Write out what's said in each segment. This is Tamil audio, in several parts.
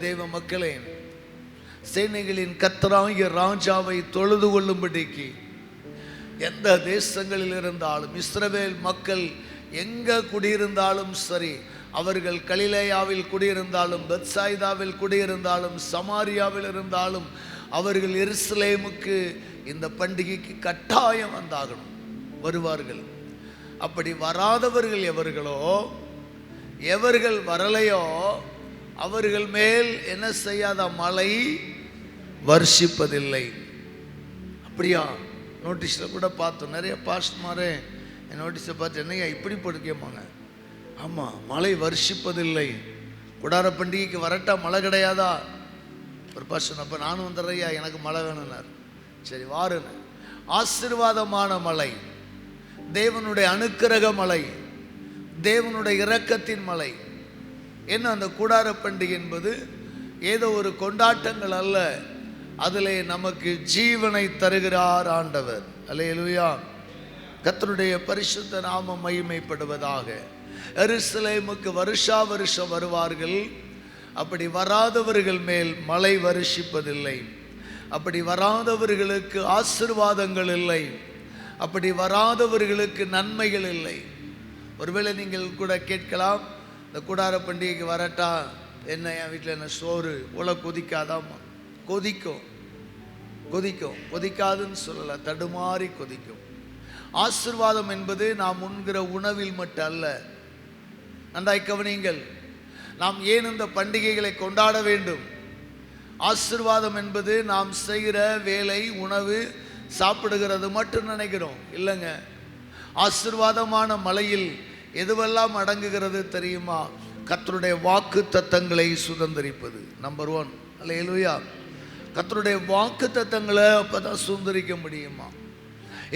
தேவ மக்களே, சேனைகளின் கர்த்தராகிய ராஜாவை தொழுது கொள்ளும்படிக்கு எந்த தேசங்களில் இருந்தாலும், இஸ்ரவேல் மக்கள் எங்க குடியிருந்தாலும் சரி, அவர்கள் கலிலேயாவில் குடியிருந்தாலும், பெத்சாய்தாவில் குடியிருந்தாலும், சமாரியாவில் இருந்தாலும், அவர்கள் எருசலேமுக்கு இந்த பண்டிகைக்கு கட்டாயம் வந்தாகணும், வருவார்கள். அப்படி வராதவர்கள் எவர்களோ, எவர்கள் வரலையோ, அவர்கள் மேல் என்ன செய்யாத மழை வர்ஷிப்பதில்லை. அப்படியா? நோட்டீஸில் கூட பார்த்தோம். நிறைய பாஸ்ட்மாரே என் நோட்டீஸை பார்த்து என்னையா இப்படி படுக்கமாங்க. ஆமாம், மழை வர்ஷிப்பதில்லை. குடார பண்டிகைக்கு வரட்டா மழை கிடையாதா? ஒரு பாஸ்டர், அப்போ நானும் வந்துடுறையா, எனக்கு மழை வேணும்னார். சரி வாருன்னு. ஆசீர்வாதமான மழை, தேவனுடைய அனுக்கிரக மழை, தேவனுடைய இரக்கத்தின் மழை. என்ன அந்த கூடார பண்டிகை என்பது ஏதோ ஒரு கொண்டாட்டங்கள் அல்ல, அதிலே நமக்கு ஜீவனை தருகிறார் ஆண்டவர். அல்லேலூயா. கர்த்தருடைய பரிசுத்த நாமம் மகிமைப்படுவதாக. எருசலேமுக்கு வருஷா வருஷம் வருவார்கள். அப்படி வராதவர்கள் மேல் மழை வருஷிப்பதில்லை. அப்படி வராதவர்களுக்கு ஆசீர்வாதங்கள் இல்லை. அப்படி வராதவர்களுக்கு நன்மைகள் இல்லை. ஒருவேளை நீங்கள் கூட கேட்கலாம், இந்த கூடார பண்டிகைக்கு வரட்டா என்ன, என் வீட்டில் என்ன சோறு உல கொதிக்காதாம்மா? கொதிக்கும், கொதிக்கும். கொதிக்காதுன்னு சொல்லலை, தடுமாறி கொதிக்கும். ஆசீர்வாதம் என்பது நாம் உண்கிற உணவில் மட்டும் அல்ல. நன்றாய் கவனியுங்கள். நாம் ஏன் இந்த பண்டிகைகளை கொண்டாட வேண்டும்? ஆசீர்வாதம் என்பது நாம் செய்கிற வேலை, உணவு, சாப்பிடுகிறது மட்டும் நினைக்கிறோம். இல்லைங்க. ஆசீர்வாதமான மலையில் எதுவெல்லாம் அடங்குகிறது தெரியுமா? கர்த்தருடைய வாக்கு தத்தங்களை சுதந்திரிப்பது. நம்பர் 1. அல்லேலூயா. கர்த்தருடைய வாக்கு தத்தங்களை அப்பதான் சுதந்திரிக்க முடியுமா?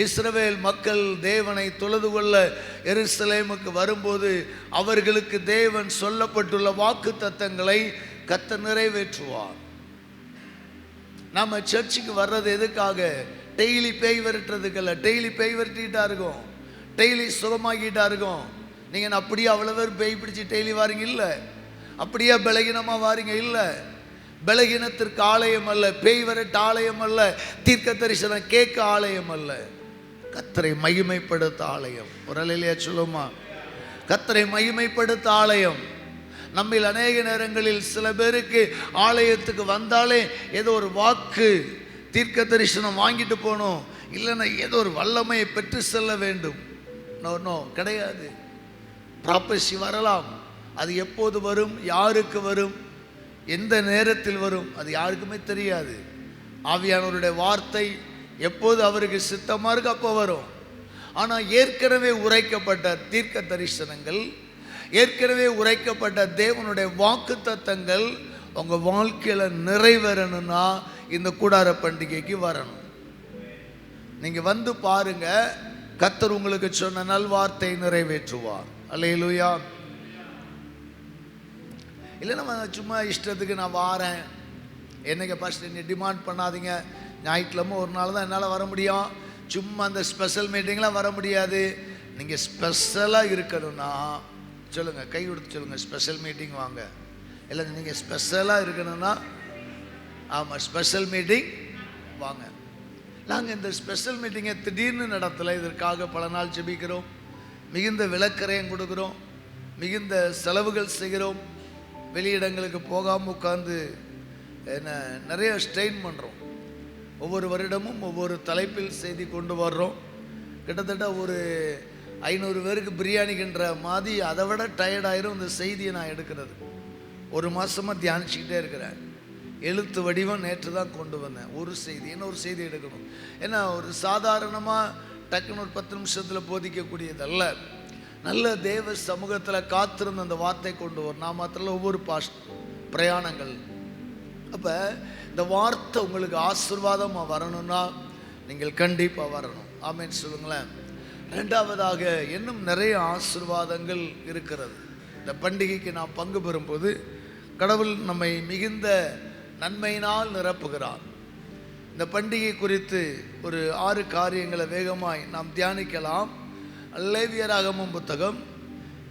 இஸ்ரவேல் மக்கள் தேவனை தொழுது கொள்ள எருசலேமுக்கு வரும்போது அவர்களுக்கு தேவன் சொல்லப்பட்டுள்ள வாக்கு தத்தங்களை கர்த்தர் நிறைவேற்றுவார். நம்ம சர்ச்சுக்கு வர்றது எதுக்காக? டெய்லி பேய் விரட்டுறதுக்கல்ல. டெய்லி பேய் விரட்டிக்கிட்டா இருக்கும், டெய்லி சுகமாக்கிட்டா இருக்கும். நீங்கள் அப்படியே அவ்வளோ பேர் பேய் பிடிச்சி டெய்லி வாரீங்க இல்லை. அப்படியே பலகீனமாக வாரீங்க இல்லை. பலகீனத்திற்கு ஆலயம் அல்ல, பேய் விரட்ட ஆலயம் அல்ல, தீர்க்க தரிசனம் கேட்க ஆலயம் அல்ல, கர்த்தரை மகிமைப்படுத்த ஆலயம். ஒரு அலையிலேயே சொல்லுமா? கர்த்தரை மகிமைப்படுத்த ஆலயம். நம்மில் அநேக நேரங்களில் சில பேருக்கு ஆலயத்துக்கு வந்தாலே ஏதோ ஒரு வாக்கு, தீர்க்க தரிசனம் வாங்கிட்டு போகணும், இல்லைன்னா ஏதோ ஒரு வல்லமையை பெற்று செல்ல வேண்டும். நோ, கிடையாது. ப்ராப்பர்சி வரலாம், அது எப்போது வரும், யாருக்கு வரும், எந்த நேரத்தில் வரும், அது யாருக்குமே தெரியாது. ஆவியானவருடைய வார்த்தை எப்போது அவருக்கு சித்தமாக இருக்கு அப்போ வரும். ஆனால் ஏற்கனவே உரைக்கப்பட்ட தீர்க்க தரிசனங்கள், ஏற்கனவே உரைக்கப்பட்ட தேவனுடைய வாக்கு தத்தங்கள் உங்கள் வாழ்க்கையில் நிறைவேறணும்னா இந்த கூடார பண்டிகைக்கு வரணும். நீங்கள் வந்து பாருங்க, கர்த்தர் உங்களுக்கு சொன்ன நல்வார்த்தை நிறைவேற்றுவார். அல்லேலூயா. இல்லை நம்ம சும்மா இஷ்டத்துக்கு நான் வாரேன், என்னைக்கு ஃபஸ்ட் நீங்கள் டிமாண்ட் பண்ணாதீங்க. ஞாயிற்றுக்கிழமை ஒரு நாள் தான் என்னால் வர முடியும், சும்மா அந்த ஸ்பெஷல் மீட்டிங்லாம் வர முடியாது. நீங்கள் ஸ்பெஷலாக இருக்கணும்னா சொல்லுங்கள், கை கொடுத்து சொல்லுங்கள், ஸ்பெஷல் மீட்டிங் வாங்க. இல்லை நீங்கள் ஸ்பெஷலாக இருக்கணும்னா ஆமாம், ஸ்பெஷல் மீட்டிங் வாங்க. நாங்கள் இந்த ஸ்பெஷல் மீட்டிங்கை திடீர்னு நடத்தலை. இதற்காக பல நாள் ஜெபிக்கிறோம், மிகுந்த விளக்கரையும் கொடுக்குறோம், மிகுந்த செலவுகள் செய்கிறோம், வெளியிடங்களுக்கு போகாமல் உட்காந்து நிறைய ஸ்ட்ரெயின் பண்ணுறோம். ஒவ்வொரு வருடமும் ஒவ்வொரு தலைப்பில் செய்தி கொண்டு வர்றோம். கிட்டத்தட்ட ஒரு 500 பேருக்கு பிரியாணிக்கின்ற மாதிரி அதை விட டயர்டாயிரும் இந்த செய்தியை நான் எடுக்கிறது. ஒரு மாதமாக தியானிச்சுக்கிட்டே இருக்கிறேன். எழுத்து வடிவம் நேற்று தான் கொண்டு வந்தேன். ஒரு செய்தி இன்னொரு செய்தி எடுக்கணும். ஏன்னா ஒரு சாதாரணமாக டக்குன்னு ஒரு 10 நிமிஷத்தில் போதிக்கக்கூடியதல்ல. நல்ல தேவ சமூகத்தில் காத்திருந்த அந்த வார்த்தை கொண்டு வரும். நான் மாத்திரம் ஒவ்வொரு பிரயாணங்கள். அப்போ இந்த வார்த்தை உங்களுக்கு ஆசீர்வாதமாக வரணும்னா நீங்கள் கண்டிப்பாக வரணும். ஆமேன்னு சொல்லுங்களேன். ரெண்டாவதாக இன்னும் நிறைய ஆசீர்வாதங்கள் இருக்கிறது. இந்த பண்டிகைக்கு நாம் பங்கு பெறும்போது கடவுள் நம்மை மிகுந்த நன்மையினால் நிரப்புகிறார். இந்த பண்டிகை குறித்து ஒரு 6 காரியங்களை வேகமாய் நாம் தியானிக்கலாம். லேவியராகமம் புத்தகம்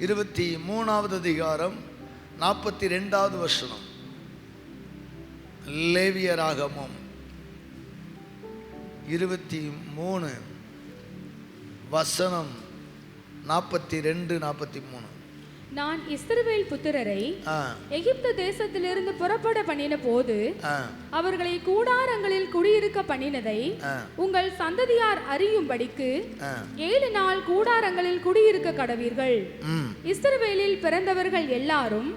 23வது அதிகாரம் 42வது வசனம். லேவியராகமம் 23 வசனம் 42, 43. நான் இஸ்ரவேல் புத்திரரை எகிப்து தேசத்திலிருந்து புறப்பட பண்ணின போது அவர்களை கூடாரங்களில் குடியிருக்க பண்ணினதை உங்கள் சந்ததியார் அறியும்படிக்கு 7 நாள் கூடாரங்களில் குடியிருக்க கடவீர்கள். இஸ்ரவேலில் பிறந்தவர்கள் எல்லாரும்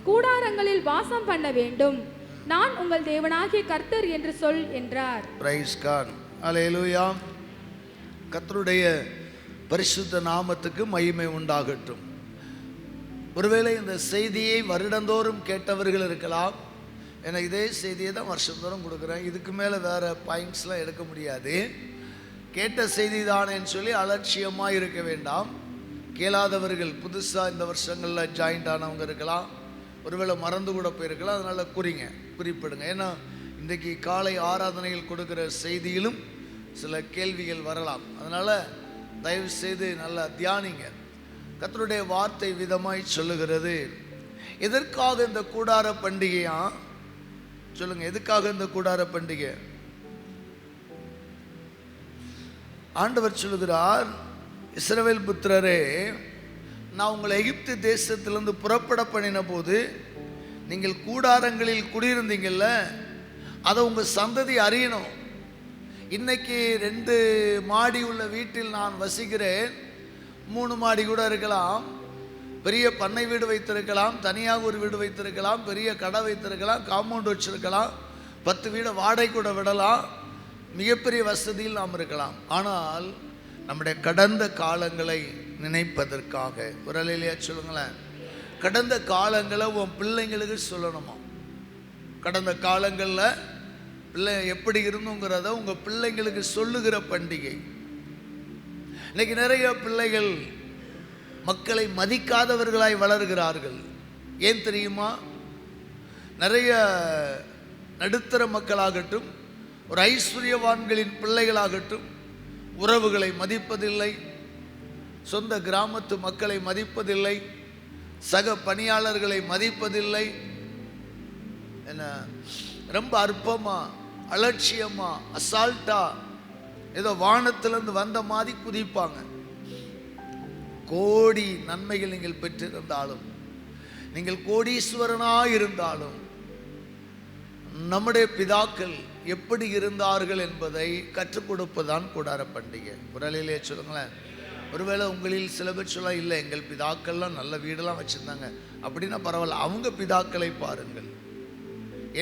கூடாரங்களில் வாசம் பண்ண வேண்டும். நான் உங்கள் தேவனாகிய கர்த்தர் என்று சொல் என்றார். Praise God. அல்லேலூயா. கர்த்தருடைய பரிசுத்த நாமத்துக்கு மகிமை உண்டாகட்டும். ஒருவேளை இந்த செய்தியை வருடந்தோறும் கேட்டவர்கள் இருக்கலாம். ஏன்னா இதே செய்தியை தான் வருஷந்தோறும் கொடுக்குறேன். இதுக்கு மேலே வேறு பாயிண்ட்ஸ்லாம் எடுக்க முடியாது. கேட்ட செய்தி தானேன்னு சொல்லி அலட்சியமாக இருக்க வேண்டாம். கேளாதவர்கள் புதுசாக இந்த வருஷங்களில் ஜாயின்ட் ஆனவங்க இருக்கலாம். ஒருவேளை மறந்து கூட போயிருக்கலாம். அதனால் குறிப்பிடுங்க. ஏன்னா இன்றைக்கி காலை ஆராதனையில் கொடுக்குற செய்தியிலும் சில கேள்விகள் வரலாம். அதனால் தயவு செய்து நல்லா தியானிங்க. கர்த்தருடைய வார்த்தை விதமாய் சொல்லுகிறது. எதற்காக இந்த கூடார பண்டிகையா? சொல்லுங்க, எதுக்காக இந்த கூடார பண்டிகை? ஆண்டவர் சொல்லுகிறார், இஸ்ரவேல் புத்திரரே, நான் உங்களை எகிப்து தேசத்திலிருந்து புறப்பட பண்ணின போது நீங்கள் கூடாரங்களில் குடியிருந்தீங்கல்ல, அதை உங்கள் சந்ததி அறியணும். இன்னைக்கு 2 மாடி உள்ள வீட்டில் நான் வசிக்கிறேன். 3 மாடி கூட இருக்கலாம். பெரிய பண்ணை வீடு வைத்திருக்கலாம், தனியாக ஒரு வீடு வைத்திருக்கலாம், பெரிய கடை வைத்திருக்கலாம், காம்பவுண்ட் வச்சிருக்கலாம், 10 வீடை வாடகை கூட விடலாம். மிகப்பெரிய வசதியில் நாம் இருக்கலாம். ஆனால் நம்முடைய கடந்த காலங்களை நினைப்பதற்காக ஒரு அலையிலேயே சொல்லுங்களேன். கடந்த காலங்களை உன் பிள்ளைங்களுக்கு சொல்லணுமா? கடந்த காலங்களில் பிள்ளை எப்படி இருந்துங்கிறத உங்கள் பிள்ளைங்களுக்கு சொல்லுகிற பண்டிகை. இன்னைக்கு நிறைய பிள்ளைகள் மக்களை மதிக்காதவர்களாய் வளர்கிறார்கள். ஏன் தெரியுமா? நிறைய நடுத்தர மக்களாகட்டும், ஒரு ஐஸ்வர்யவான்களின் பிள்ளைகளாகட்டும், உறவுகளை மதிப்பதில்லை, சொந்த கிராமத்து மக்களை மதிப்பதில்லை, சக பணியாளர்களை மதிப்பதில்லை. என்ன ரொம்ப அற்பமா, அலட்சியமா, அசால்ட்டா, ஏதோ வானத்திலிருந்து வந்த மாதிரி குதிப்பாங்க. கோடி நன்மைகள் நீங்கள் பெற்றிருந்தாலும், நீங்கள் கோடீஸ்வரனாக இருந்தாலும், நம்முடைய பிதாக்கள் எப்படி இருந்தார்கள் என்பதை கற்றுக் கொடுப்பதுதான் கூடார பண்டிகை. குரலிலே சொல்லுங்களேன். ஒருவேளை உங்களில் சில பேர் சொல்ல, இல்லை எங்கள் பிதாக்கள்லாம் நல்ல வீடெல்லாம் வச்சுருந்தாங்க அப்படின்னா பரவாயில்ல, அவங்க பிதாக்களை பாருங்கள்.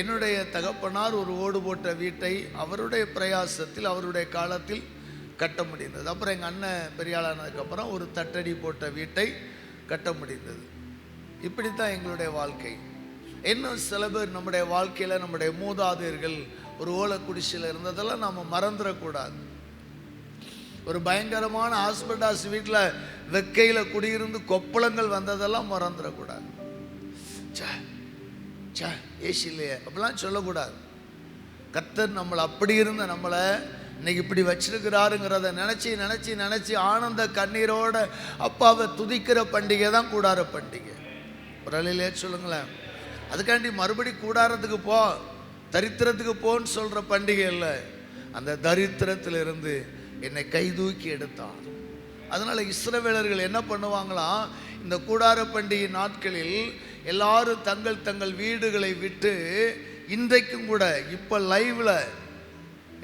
என்னுடைய தகப்பனார் ஒரு ஓடு போட்ட வீட்டை அவருடைய பிரயாசத்தில் அவருடைய காலத்தில் கட்ட முடிந்தது. அப்புறம் எங்கள் அண்ணன் பெரியாளானதுக்கப்புறம் ஒரு தட்டடி போட்ட வீட்டை கட்ட முடிந்தது. இப்படித்தான் எங்களுடைய வாழ்க்கை. இன்னும் சில பேர் நம்முடைய வாழ்க்கையில் நம்முடைய மூதாதையர்கள் ஒரு ஓலை குடிசையில் இருந்ததெல்லாம் நாம் மறந்துடக்கூடாது. ஒரு பயங்கரமான ஹாஸ்பிட்டாஸ் வீட்டில் வெக்கையில் குடியிருந்து கொப்பளங்கள் வந்ததெல்லாம் மறந்துடக்கூடாது. ஏசி இல்லையே அப்படிலாம் சொல்லக்கூடாது. கர்த்தர் நம்மளை அப்படி இருந்த நம்மளை இன்னைக்கு இப்படி வச்சிருக்கிறாருங்கிறத நினச்சி நினச்சி நினச்சி ஆனந்த கண்ணீரோட அப்பாவை துதிக்கிற பண்டிகை தான் கூடார பண்டிகை. ஒரு அலையிலே சொல்லுங்களேன். அதுக்காண்டி மறுபடி கூடாரத்துக்கு போ, தரித்திரத்துக்கு போன்னு சொல்கிற பண்டிகை இல்லை. அந்த தரித்திரத்திலிருந்து என்னை கை தூக்கி எடுத்தார். அதனால் இஸ்ரவேலர்கள் என்ன பண்ணுவாங்களாம், இந்த கூடார பண்டிகை நாட்களில் எல்லாரும் தங்கள் தங்கள் வீடுகளை விட்டு இன்றைக்கும் கூட இப்போ லைவில்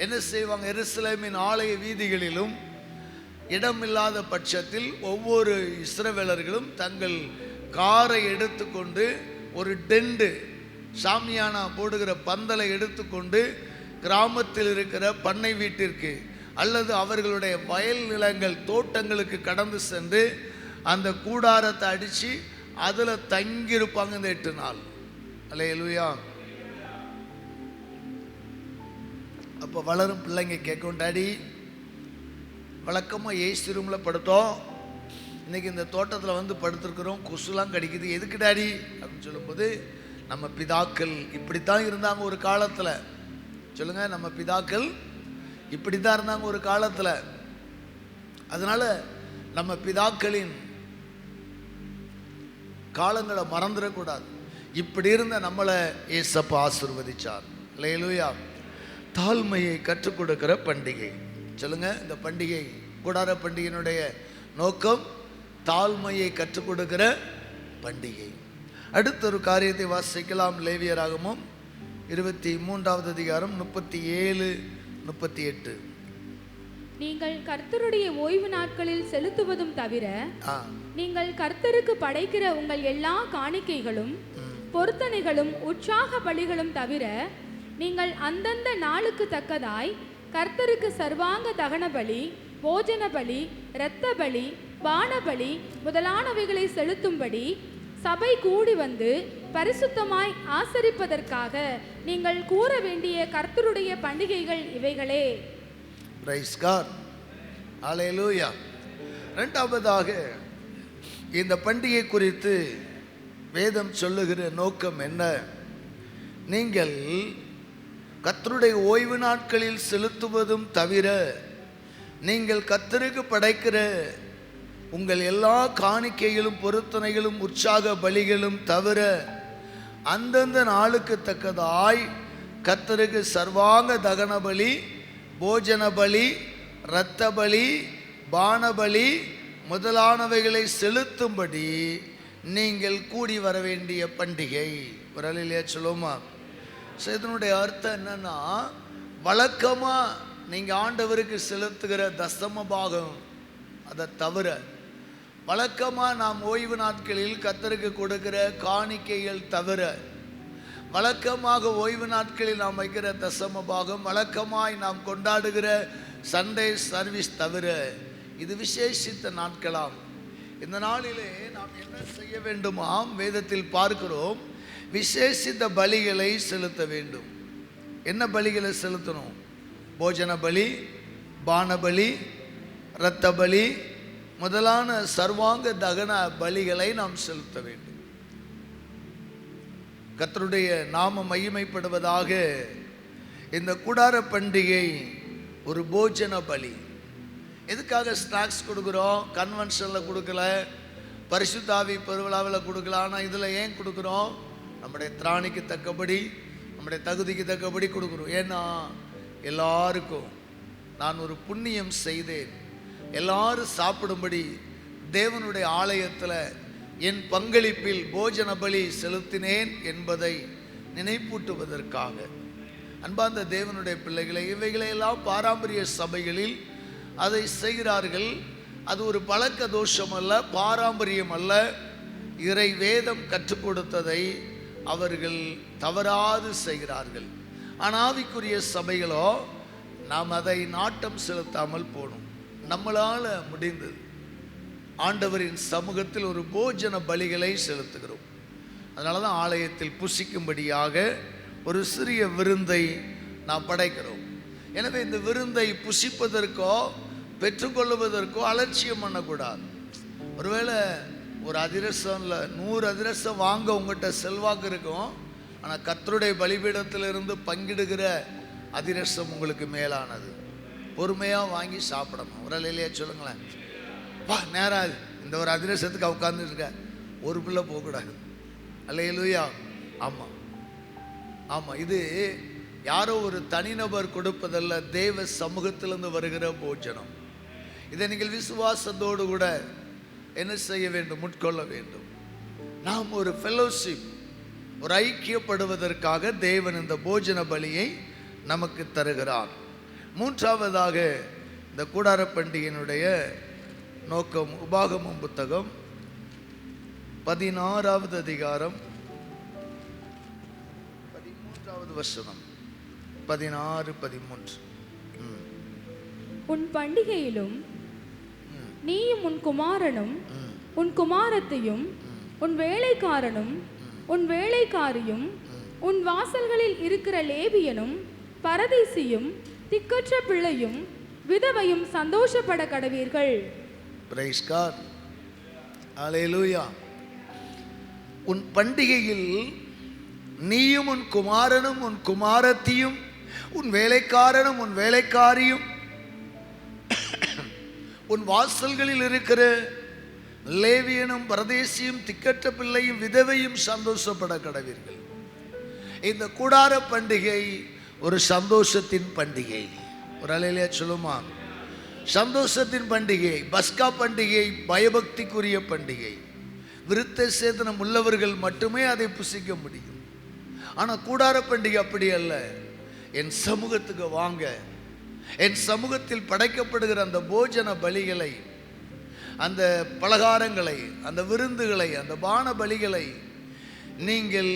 என்ன செய்வாங்க, எருசலேமின் ஆலய வீதிகளிலும் இடமில்லாத பட்சத்தில் ஒவ்வொரு இஸ்ரவேலர்களும் தங்கள் காரை எடுத்துக்கொண்டு ஒரு டெண்டு சாமியானா போடுகிற பந்தலை எடுத்துக்கொண்டு கிராமத்தில் இருக்கிற பண்ணை வீட்டிற்கு அல்லது அவர்களுடைய வயல் நிலங்கள் தோட்டங்களுக்கு கடந்து சென்று அந்த கூடாரத்தை அடித்து அதில் தங்கியிருப்பாங்க இந்த 8 நாள். அல்லேலூயா. அப்போ வளரும் பிள்ளைங்க கேட்கும், டாடி வழக்கமாக ஏசி ரூமில் படுத்தோம், இன்றைக்கி இந்த தோட்டத்தில் வந்து படுத்துருக்குறோம், கொசுலாம் கடிக்குது, எதுக்கு டாடி அப்படின்னு சொல்லும்போது, நம்ம பிதாக்கள் இப்படித்தான் இருந்தாங்க ஒரு காலத்தில். சொல்லுங்கள், நம்ம பிதாக்கள் இப்படி தான் இருந்தாங்க ஒரு காலத்தில். அதனால் நம்ம பிதாக்களின் காலங்களை மறந்துடக்கூடாது. இப்படி இருந்த நம்மளை ஏசப்பா ஆசீர்வதிச்சார். அல்லேலூயா. தாழ்மையை கற்றுக் கொடுக்கிற பண்டிகை. சொல்லுங்க, இந்த பண்டிகை கூடார பண்டிகையினுடைய நோக்கம் தாழ்மையை கற்றுக் கொடுக்கிற பண்டிகை. அடுத்த ஒரு காரியத்தை வாசிக்கலாம். லேவியராகமம் 23வது அதிகாரம் 37, 38. நீங்கள் கர்த்தருடைய ஓய்வு நாட்களில் செலுத்துவதும் தவிர நீங்கள் கர்த்தருக்கு படைக்கிற உங்கள் எல்லா காணிக்கைகளும் பொருத்தனைகளும் உற்சாக பலிகளும் தவிர நீங்கள் அந்தந்த நாளுக்கு தக்கதாய் கர்த்தருக்கு சர்வாங்க தகன பலி, போஜன பலி, இரத்த பலி, பானபலி முதலானவைகளை செலுத்தும்படி சபை கூடி வந்து பரிசுத்தமாய் ஆசரிப்பதற்காக நீங்கள் கூற வேண்டிய கர்த்தருடைய பண்டிகைகள் இவைகளே. Praise God. அல்லேலூயா. இரண்டாவதாக இந்த பண்டிகை குறித்து வேதம் சொல்லுகிற நோக்கம் என்ன? நீங்கள் கர்த்தருடைய ஓய்வு நாட்களில் செலுத்துவதும் தவிர நீங்கள் கர்த்தருக்கு படைக்கிற உங்கள் எல்லா காணிக்கைகளும் பொருத்தனைகளும் உற்சாக பலிகளும் தவிர அந்தந்த நாளுக்கு தக்கதாய் கர்த்தருக்கு சர்வாங்க தகன பலி, போஜன பலி, இரத்த பலி, பானபலி முதலானவைகளை செலுத்தும்படி நீங்கள் கூடி வர வேண்டிய பண்டிகை. வரலையே சொல்லுமா? இதனுடைய அர்த்தம் என்னன்னா, வழக்கமாக நீங்கள் ஆண்டவருக்கு செலுத்துகிற தசம பாகம் அதை தவிர வழக்கமாக நாம் ஓய்வு நாட்களில் கர்த்தருக்கு கொடுக்கிற காணிக்கைகள் தவிர வழக்கமாக ஓய்வு நாட்களில் நாம் வைக்கிற தசம பாகம், வழக்கமாய் நாம் கொண்டாடுகிற சண்டே சர்வீஸ் தவிர இது விசேஷித்த நாட்களாம். இந்த நாளிலே நாம் என்ன செய்ய வேண்டுமாம்? வேதத்தில் பார்க்கிறோம், விசேஷித்த பலிகளை செலுத்த வேண்டும். என்ன பலிகளை செலுத்தணும்? போஜன பலி, பானபலி, இரத்த பலி முதலான சர்வாங்க தகன பலிகளை நாம் செலுத்த வேண்டும். கர்த்தருடைய நாம மகிமைப்படுவதாக. இந்த கூடார பண்டிகை ஒரு போஜன பலி. எதுக்காக ஸ்நாக்ஸ் கொடுக்குறோம்? கன்வென்ஷனில் கொடுக்கல, பரிசுத்த ஆவி பெருவிழாவில் கொடுக்கல. ஆனால் இதில் ஏன் கொடுக்குறோம்? நம்முடைய திராணிக்கு தக்கபடி, நம்முடைய தகுதிக்கு தக்கபடி கொடுக்குறோம். ஏன்னா எல்லாருக்கும் நான் ஒரு புண்ணியம் செய்தேன், எல்லாரும் சாப்பிடும்படி தேவனுடைய ஆலயத்தில் என் பங்களிப்பில் போஜன பலி செலுத்தினேன் என்பதை நினைப்பூட்டுவதற்காக. அன்பார்ந்த தேவனுடைய பிள்ளைகளை, இவைகளையெல்லாம் பாரம்பரிய சபைகளில் அதை செய்கிறார்கள். அது ஒரு பழக்க தோஷம் அல்ல, பாரம்பரியம் அல்ல. இறை வேதம் கற்றுக் கொடுத்ததை அவர்கள் தவறாது செய்கிறார்கள். ஆனால் ஆவிக்குரிய சபைகளோ நாம் அதை நாட்டம் செலுத்தாமல் போனோம். நம்மளால் முடிந்தது ஆண்டவரின் சமூகத்தில் ஒரு போஜன பலிகளை செலுத்துகிறோம். அதனால தான் ஆலயத்தில் புசிக்கும்படியாக ஒரு சிறிய விருந்தை நாம் படைக்கிறோம். எனவே இந்த விருந்தை புசிப்பதற்கோ பெற்றுக்கொள்வதற்கோ அலட்சியம் பண்ணக்கூடாது. ஒருவேளை ஒரு அதிரசம் இல்லை 100 அதிரசம் வாங்க உங்கள்கிட்ட செல்வாக்கு இருக்கும், ஆனால் கர்த்தருடைய பலிபீடத்திலிருந்து பங்கிடுகிற அதிரசம் உங்களுக்கு மேலானது. பொறுமையாக வாங்கி சாப்பிடணும். ஒரு இல்லையா சொல்லுங்களேன். வா நேராது இந்த ஒரு அதிரசத்துக்கு உட்காந்துருக்க ஒரு பிள்ளை போகக்கூடாது. அல்லேலூயா. ஆமாம் ஆமாம், இது யாரோ ஒரு தனிநபர் கொடுப்பதல்ல, தேவ சமூகத்திலிருந்து வருகிற போஜனம். இதை நீங்கள் விசுவாசத்தோடு கூட என்ன செய்ய வேண்டும்? உட்கொள்ள வேண்டும். நாம் ஒரு ஃபெலோஷிப், ஒரு ஐக்கியப்படுவதற்காக தேவன் இந்த போஜன பலியை நமக்கு தருகிறார். மூன்றாவதாக இந்த கூடார பண்டிகையினுடைய நோக்கம், உபாகமம் புத்தகம் 16வது அதிகாரம் 13வது வசனம், 16, 13. உன் பண்டிகையிலும் நீயும் உன் குமாரனும் உன் குமாரத்தையும் உன் வேலைக்காரனும் உன் வேலைக்காரியும் உன் வாசல்களில் இருக்கிற லேவியனும் பரதேசியும் திக்கற்ற பிள்ளையும் விதவையும் சந்தோஷப்பட கடவீர்கள். பிரைஸ் காட், அல்லேலூயா. உன் பண்டிகையில் நீயும் உன் குமாரனும் உன் குமாரத்தியும் உன் வேலைக்காரனும் உன் வேலைக்காரியும் உன் வாசல்களில் இருக்கிற லேவியனும் பரதேசியும் திக்கற்ற பிள்ளையும் விதவையும் சந்தோஷப்பட கடவீர்கள். இந்த கூடார பண்டிகை ஒரு சந்தோஷத்தின் பண்டிகை. ஒரு அலையிலே சொல்லுமா, சந்தோஷத்தின் பண்டிகை. பஸ்கா பண்டிகை பயபக்திக்குரிய பண்டிகை. விருத்த சேதனம் உள்ளவர்கள் மட்டுமே அதை புசிக்க முடியும். ஆனால் கூடார பண்டிகை அப்படி அல்ல. என் சமூகத்துக்கு வாங்க, என் சமூகத்தில் படைக்கப்படுகிற அந்த போஜன பலிகளை, அந்த பலகாரங்களை, அந்த விருந்துகளை, அந்த பான பலிகளை நீங்கள்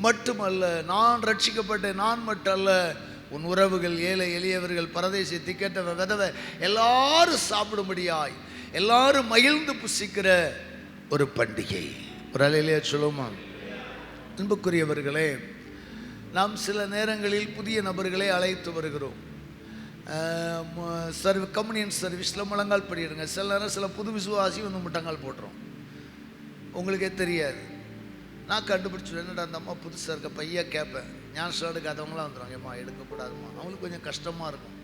மட்டுமல்ல, நான் ரட்சிக்கப்பட்ட நான் மட்டும் அல்ல, உன் உறவுகள், ஏழை எளியவர்கள், பரதேசி, திக்கற்ற விதவை எல்லாரும் சாப்பிடும்படியாய், எல்லாரும் மகிழ்ந்து புசிக்கிற ஒரு பண்டிகை. ஒரு அலையிலே சொல்லுமா. அன்புக்குரியவர்களே, நாம் சில நேரங்களில் புதிய நபர்களை அழைத்து வருகிறோம். கம்யூனியன் சர்வீஸில் முழங்கால் படிடுங்க. சில நேரம் சில புது விசுவாசி வந்து முட்டங்கால் போட்டுரும். உங்களுக்கே தெரியாது. நான் கண்டுபிடிச்சிடுவேன், என்னடா அந்த அம்மா புதுசாக இருக்க பையா கேட்பேன். ஞான எடுக்காதவங்களாம் வந்துடுவாங்க, ஏம்மா எடுக்கக்கூடாதுமா, அவங்களுக்கு கொஞ்சம் கஷ்டமாக இருக்கும்.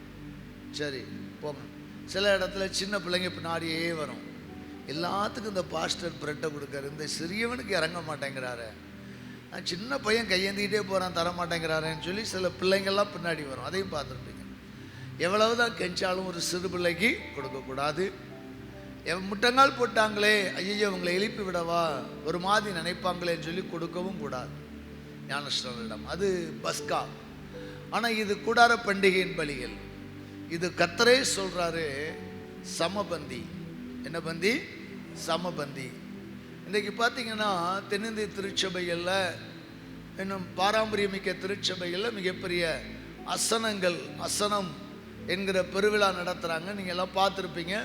சரி போங்க. சில இடத்துல சின்ன பிள்ளைங்க பின்னாடியே வரும். எல்லாத்துக்கும் இந்த பாஸ்டர் பிரெட்டை கொடுக்காரு, இந்த சிறியவனுக்கு இறங்க மாட்டேங்கிறாரு, சின்ன பையன் கையேந்திக்கிட்டே போகிறான் தர மாட்டேங்கிறாருன்னு சொல்லி சில பிள்ளைங்கள்லாம் பின்னாடி வரும். அதையும் பார்த்துருப்பீங்க. எவ்வளவுதான் கெஞ்சாலும் ஒரு சிறு பிள்ளைக்கு கொடுக்கக்கூடாது. முட்டங்கால் போட்டாங்களே, ஐயோ அவங்களை எழுப்பி விடவா, ஒரு மாதிரி நினைப்பாங்களேன்னு சொல்லி கொடுக்கவும் கூடாது ஞானஸ்நானிடம். அது பஸ்கா. ஆனால் இது கூடார பண்டிகையின் பலிகள். இது கர்த்தரே சொல்கிறாரு, சமபந்தி. என்ன பந்தி? சமபந்தி. இன்றைக்கு பார்த்தீங்கன்னா தென்னிந்திய திருச்சபைகளில், இன்னும் பாரம்பரியமிக்க திருச்சபைகளில் மிகப்பெரிய அசனம் என்கிற பெருவிழா நடத்துகிறாங்க. நீங்கள் எல்லாம் பார்த்துருப்பீங்க.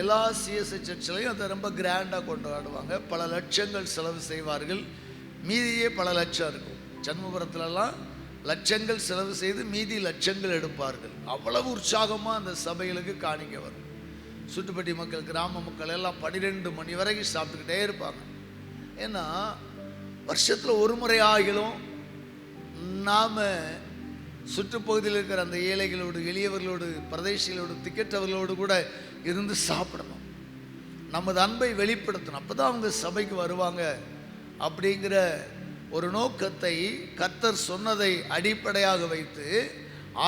எல்லா சிஎஸ்ஐ சர்ச்சிலையும் அதை ரொம்ப கிராண்டாக கொண்டாடுவாங்க. பல லட்சங்கள் செலவு செய்வார்கள். மீதியே பல லட்சம் இருக்கும். ஜன்மபுரத்துலலாம் லட்சங்கள் செலவு செய்து மீதி லட்சங்கள் எடுப்பார்கள். அவ்வளவு உற்சாகமாக அந்த சபைகளுக்கு காணிக்க வரும். சுட்டுப்பட்டி மக்கள், கிராம மக்கள் எல்லாம் 12 மணி வரைக்கும் சாப்பிட்டுக்கிட்டே இருப்பாங்க. ஏன்னா வருஷத்தில் ஒரு முறை ஆகிலும் நாம் சுற்றுப்பகுதியில் இருக்கிற அந்த ஏழைகளோடு, எளியவர்களோடு, பிரதேசிகளோடு, திக்கற்றவர்களோடு கூட இருந்து சாப்பிடணும். நமது அன்பை வெளிப்படுத்தணும். அப்போ தான் அவங்க சபைக்கு வருவாங்க. அப்படிங்கிற ஒரு நோக்கத்தை கர்த்தர் சொன்னதை அடிப்படையாக வைத்து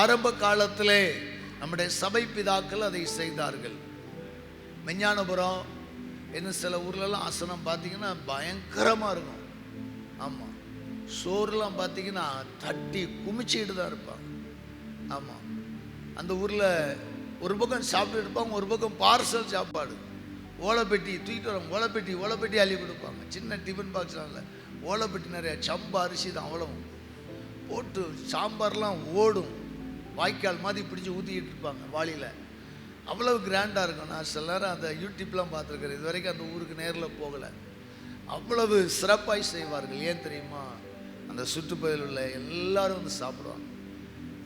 ஆரம்ப காலத்திலே நம்முடைய சபை பிதாக்கள் அதை செய்தார்கள். மெஞ்ஞானபுரம் இன்னும் சில ஊர்லலாம் ஆசனம் பார்த்தீங்கன்னா பயங்கரமாக இருக்கும். ஆமாம், சோறுலாம் பார்த்தீங்கன்னா தட்டி குமிச்சிட்டு தான் இருப்பாங்க. ஆமாம், அந்த ஊரில் ஒரு பக்கம் சாப்பிட்டு இருப்பாங்க, ஒரு பக்கம் பார்சல் சாப்பாடு, ஓலைப்பெட்டி தூக்கிட்டு வரோம், ஓலைப்பெட்டி அள்ளி கொடுப்பாங்க. சின்ன டிஃபன் பாக்ஸ்லாம் இல்லை, ஓலைப்பெட்டி நிறையா, சம்பா அரிசி தான் அவ்வளவும் போட்டு சாம்பார்லாம் ஓடும். வாய்க்கால் மாதிரி பிடிச்சி ஊற்றிக்கிட்டு இருப்பாங்க வாளியில். அவ்வளவு கிராண்டாக இருக்கும். நான் சில நேரம் அந்த யூடியூப்லாம் பார்த்துருக்கிறேன். இது வரைக்கும் அந்த ஊருக்கு நேரில் போகலை. அவ்வளவு சிறப்பாய் செய்வார்கள். ஏன் தெரியுமா? அந்த சுற்றுப்பகுதியில் உள்ள எல்லாரும் வந்து சாப்பிடுவாங்க.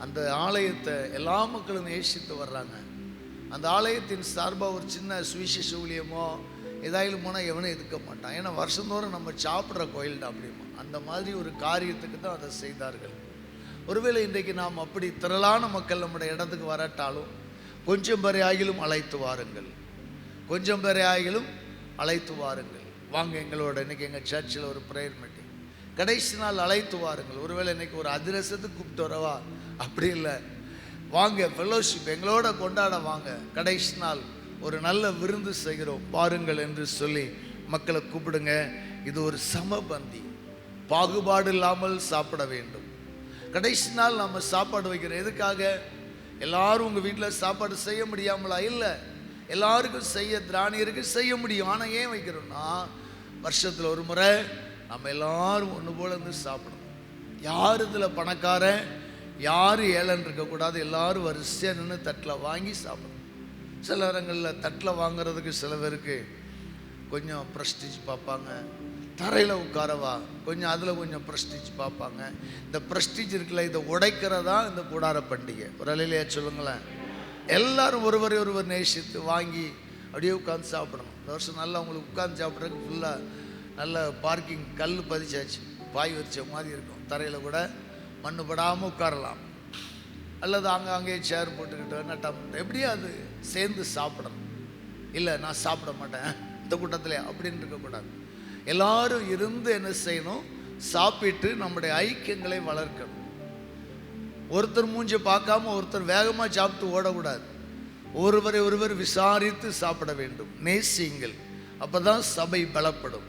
அந்த ஆலயத்தை எல்லா மக்களும் நேசித்து வர்றாங்க. அந்த ஆலயத்தின் சார்பாக ஒரு சின்ன சுவிசேஷ ஊழியமோ ஏதாயிலும் போனால் எவனும் எதுக்க மாட்டான். ஏன்னா வருஷந்தோறும் நம்ம சாப்பிட்ற கோயில் தான் அப்படிமா. அந்த மாதிரி ஒரு காரியத்துக்கு தான் அதை செய்தார்கள். ஒருவேளை இன்றைக்கு நாம் அப்படி திரளான மக்கள் நம்முடைய இடத்துக்கு வரட்டாலும் கொஞ்சம் பேரை ஆகிலும் அழைத்து வாருங்கள், கொஞ்சம் பேரை ஆகிலும் அழைத்து வாருங்கள். வாங்க எங்களோட. இன்றைக்கி எங்கள் சர்ச்சில் ஒரு ப்ரேயர் மீட்டிங், கடைசி நாள் அழைத்து வாருங்கள். ஒருவேளை இன்றைக்கி ஒரு அதிரசத்துக்கு கூப்பிட்டு வரவா, அப்படி இல்லை, வாங்க ஃபெல்லோஷிப் எங்களோட கொண்டாட வாங்க, கடைசி நாள் ஒரு நல்ல விருந்து செய்கிறோம் பாருங்கள் என்று சொல்லி மக்களை கூப்பிடுங்க. இது ஒரு சமபந்தி, பாகுபாடு இல்லாமல் சாப்பிட வேண்டும். கடைசி நாள் நம்ம சாப்பாடு வைக்கிறோம். எதுக்காக? எல்லாரும் உங்கள் வீட்டில் சாப்பாடு செய்ய முடியாமலா? இல்லை, எல்லாருக்கும் செய்ய திராணியருக்கு செய்ய முடியும். ஆனால் ஏன் வைக்கிறோம்னா வருஷத்தில் ஒரு முறை நம்ம எல்லாரும் ஒன்று போல இருந்து சாப்பிடணும். யார் இதில் பணக்காரன் யார் ஏழைன்னு இருக்கக்கூடாது. எல்லாரும் வரிசையாக நின்று தட்டில் வாங்கி சாப்பிடணும். சில இடங்களில் தட்டில் வாங்குறதுக்கு சில பேருக்கு கொஞ்சம் ப்ரெஸ்டீஜ் பார்ப்பாங்க. தரையில் உட்காரவா கொஞ்சம் அதில் கொஞ்சம் ப்ரெஸ்டீஜ் பார்ப்பாங்க. இந்த ப்ரெஸ்டீஜ் இருக்குல்ல, இதை உடைக்கிறதா இந்த கூடார பண்டிகை. ஒரு அலையிலையா சொல்லுங்களேன். எல்லாரும் ஒருவரை ஒருவர் நேசித்து வாங்கி அப்படியே உட்காந்து சாப்பிடணும். இந்த வருஷம் நல்லா உங்களுக்கு உட்காந்து சாப்பிட்றதுக்கு ஃபுல்லாக நல்ல பார்க்கிங் கல் பதிச்சாச்சு, பாய் வச்ச மாதிரி இருக்கும். தரையில் கூட மண்ணு படாமல் உட்காரலாம். அல்லது அங்கேயே சேர் போட்டுக்கிட்டு நட்டம் எப்படியே அது சேர்ந்து சாப்பிடணும். இல்லை நான் சாப்பிட மாட்டேன் இந்த கூட்டத்தில் அப்படின்னு இருக்கக்கூடாது. எல்லாரும் இருந்து என்ன செய்யணும், சாப்பிட்டு நம்முடைய ஐக்கியங்களை வளர்க்கணும். ஒருத்தர் மூஞ்சி பார்க்காம ஒருத்தர் வேகமாக சாப்பிட்டு ஓடக்கூடாது. ஒருவரை ஒருவர் விசாரித்து சாப்பிட வேண்டும். நேசியுங்கள், அப்போ தான் சபை பலப்படும்.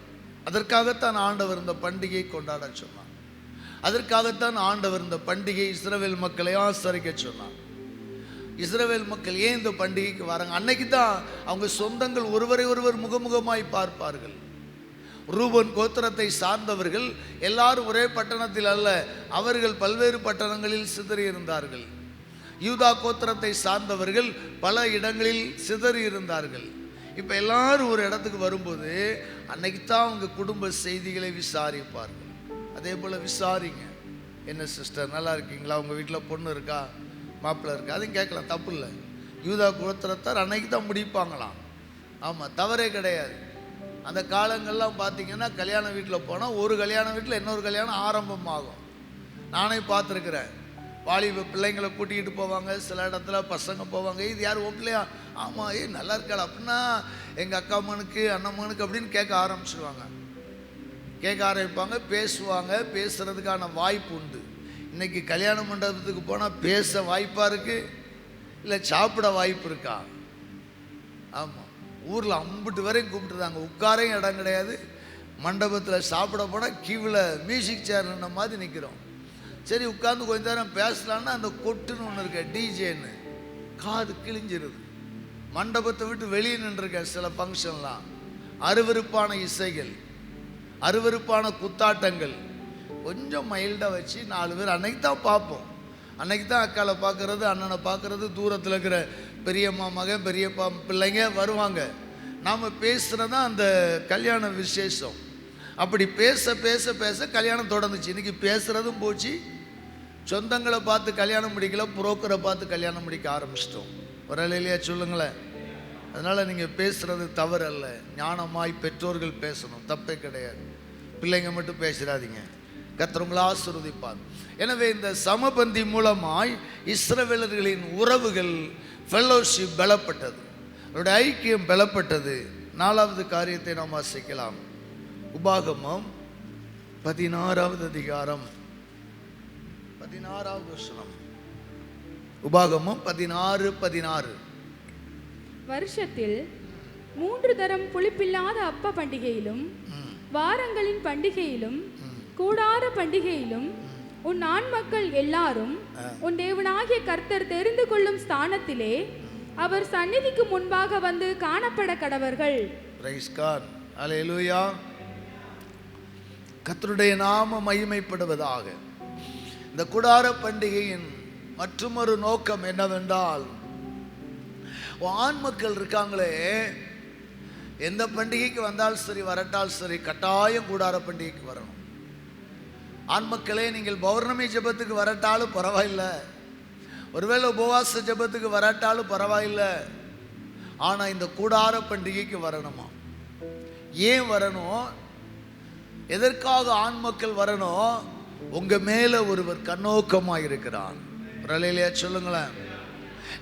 அதற்காகத்தான் ஆண்டவர் இந்த பண்டிகையை கொண்டாட சொன்னார். அதற்காகத்தான் ஆண்டவர் இந்த பண்டிகை இஸ்ரவேல் மக்களை ஆசரிக்க சொன்னார். இஸ்ரவேல் மக்கள் ஏன் இந்த பண்டிகைக்கு வராங்க? அன்னைக்கு தான் அவங்க சொந்தங்கள் ஒருவரை ஒருவர் முகமுகமாய் பார்ப்பார்கள். ரூபன் கோத்திரத்தை சார்ந்தவர்கள் எல்லாரும் ஒரே பட்டணத்தில் அல்ல, அவர்கள் பல்வேறு பட்டணங்களில் சிதறி இருந்தார்கள். யூதா கோத்திரத்தை சார்ந்தவர்கள் பல இடங்களில் சிதறி இருந்தார்கள். இப்போ எல்லாரும் ஒரு இடத்துக்கு வரும்போது அன்னைக்கு தான் அவங்க குடும்ப செய்திகளை விசாரிப்பார்கள். அதே போல் விசாரிங்க, என்ன சிஸ்டர் நல்லா இருக்கீங்களா, உங்கள் வீட்டில் பொண்ணு இருக்கா மாப்பிள்ளை இருக்கா, அதையும் கேட்கலாம், தப்பு இல்லை. யூதா கோத்திரத்தார் அன்னைக்கு தான் முடிப்பாங்களாம். ஆமாம், தவறே கிடையாது. அந்த காலங்கள்லாம் பார்த்தீங்கன்னா கல்யாண வீட்டில் போனால் ஒரு கல்யாண வீட்டில் இன்னொரு கல்யாணம் ஆரம்பமாகும். நானே பார்த்துருக்குறேன். வாலிப பிள்ளைங்களை கூட்டிகிட்டு போவாங்க, சில இடத்துல பசங்க போவாங்க. இது யார் ஓப்பிலையா? ஆமாம், நல்லா இருக்காள் அப்படின்னா எங்கள் அக்கா மகனுக்கு அண்ணன் மகனுக்கு அப்படின்னு கேட்க ஆரம்பிச்சிடுவாங்க. கேட்க ஆரம்பிப்பாங்க, பேசுவாங்க. பேசுகிறதுக்கான வாய்ப்பு உண்டு. இன்றைக்கி கல்யாண மண்டபத்துக்கு போனால் பேச வாய்ப்பாக இருக்குது, இல்லை சாப்பிட வாய்ப்பு இருக்கா? ஆமாம், ஊரில் 50 வரையும் கூப்பிட்டுருந்தாங்க, உட்காரையும் இடம் கிடையாது. மண்டபத்தில் சாப்பிட போனால் கீவில் மியூசிக் சேர் நின்ன மாதிரி நிற்கிறோம். சரி உட்காந்து கொஞ்ச நேரம் பேசலான்னா அந்த கொட்டுன்னு ஒன்று இருக்க டிஜேன்னு காது கிழிஞ்சிருது. மண்டபத்தை விட்டு வெளியே நின்றுருக்க சில ஃபங்க்ஷன்லாம் அருவருப்பான இசைகள், அருவருப்பான குத்தாட்டங்கள். கொஞ்சம் மைல்டாக வச்சு 4 பேர் அன்னைக்கு தான் பார்ப்போம். அன்னைக்கு தான் அக்காவை பார்க்குறது, அண்ணனை பார்க்குறது, தூரத்தில் இருக்கிற பெரியம்மா மகன் பெரியப்பா பிள்ளைங்க வருவாங்க. நாம் பேசுகிறது தான் அந்த கல்யாண விசேஷம். அப்படி பேச பேச பேச கல்யாணம் தொடர்ந்துச்சு. இன்றைக்கி பேசுகிறதும் போச்சு, சொந்தங்களை பார்த்து கல்யாணம் முடிக்கல, புரோக்கரை பார்த்து கல்யாணம் முடிக்க ஆரம்பிச்சிட்டோம். ஒரு இல்லையா சொல்லுங்களேன். அதனால் நீங்கள் பேசுகிறது தவறு அல்ல, ஞானமாய் பெற்றோர்கள் பேசணும், தப்பே கிடையாது. பிள்ளைங்க மட்டும் பேசிடாதீங்க, கர்த்தர் உங்களை ஆசீர்வதிப்பார். எனவே இந்த சமபந்தி மூலமாய் இஸ்ரவேலர்களின் உறவுகள் ஃபெல்லோஷிப் பலப்பட்டது, அவருடைய ஐக்கியம் பலப்பட்டது. 4வது காரியத்தை நாம் வாசிக்கலாம். உபாகமம் 16வது அதிகாரம் 16வது வசனம். உபாகமம் 16:16. வருஷத்தில் 3 தரம் புளிப்பில்லாத அப்ப பண்டிகையிலும் வாரங்களின் பண்டிகையிலும் கூடார பண்டிகையிலும் உன் ஆண் மக்கள் எல்லாரும் உன் தேவனாகிய கர்த்தர் தெரிந்து கொள்ளும் ஸ்தானத்திலே அவர் சந்நிதிக்கு முன்பாக வந்து காணப்பட கடவர்கள். பிரைஸ் காட், அல்லேலூயா. கர்த்தருடைய நாமம் மகிமைப்படுவதாக. இந்த கூடார பண்டிகையின் மற்றொரு நோக்கம் என்னவென்றால், ஆண் மக்கள் இருக்காங்களே, எந்த பண்டிகைக்கு வந்தாலும் சரி வரட்டால் சரி கட்டாயம் கூடார பண்டிகைக்கு வரணும். ஆண் மக்களே, நீங்கள் பௌர்ணமி ஜெபத்துக்கு வரட்டாலும் பரவாயில்லை, ஒருவேளை உபவாச ஜெபத்துக்கு வரட்டாலும் பரவாயில்லை, ஆனால் இந்த கூடார பண்டிகைக்கு வரணுமா? ஏன் வரணும்? எதற்காக ஆண் மக்கள் வரணும்? உங்க மேல ஒருவர் கண்ணோக்கமாக இருக்கிறார். ரலையிலையா சொல்லுங்களேன்.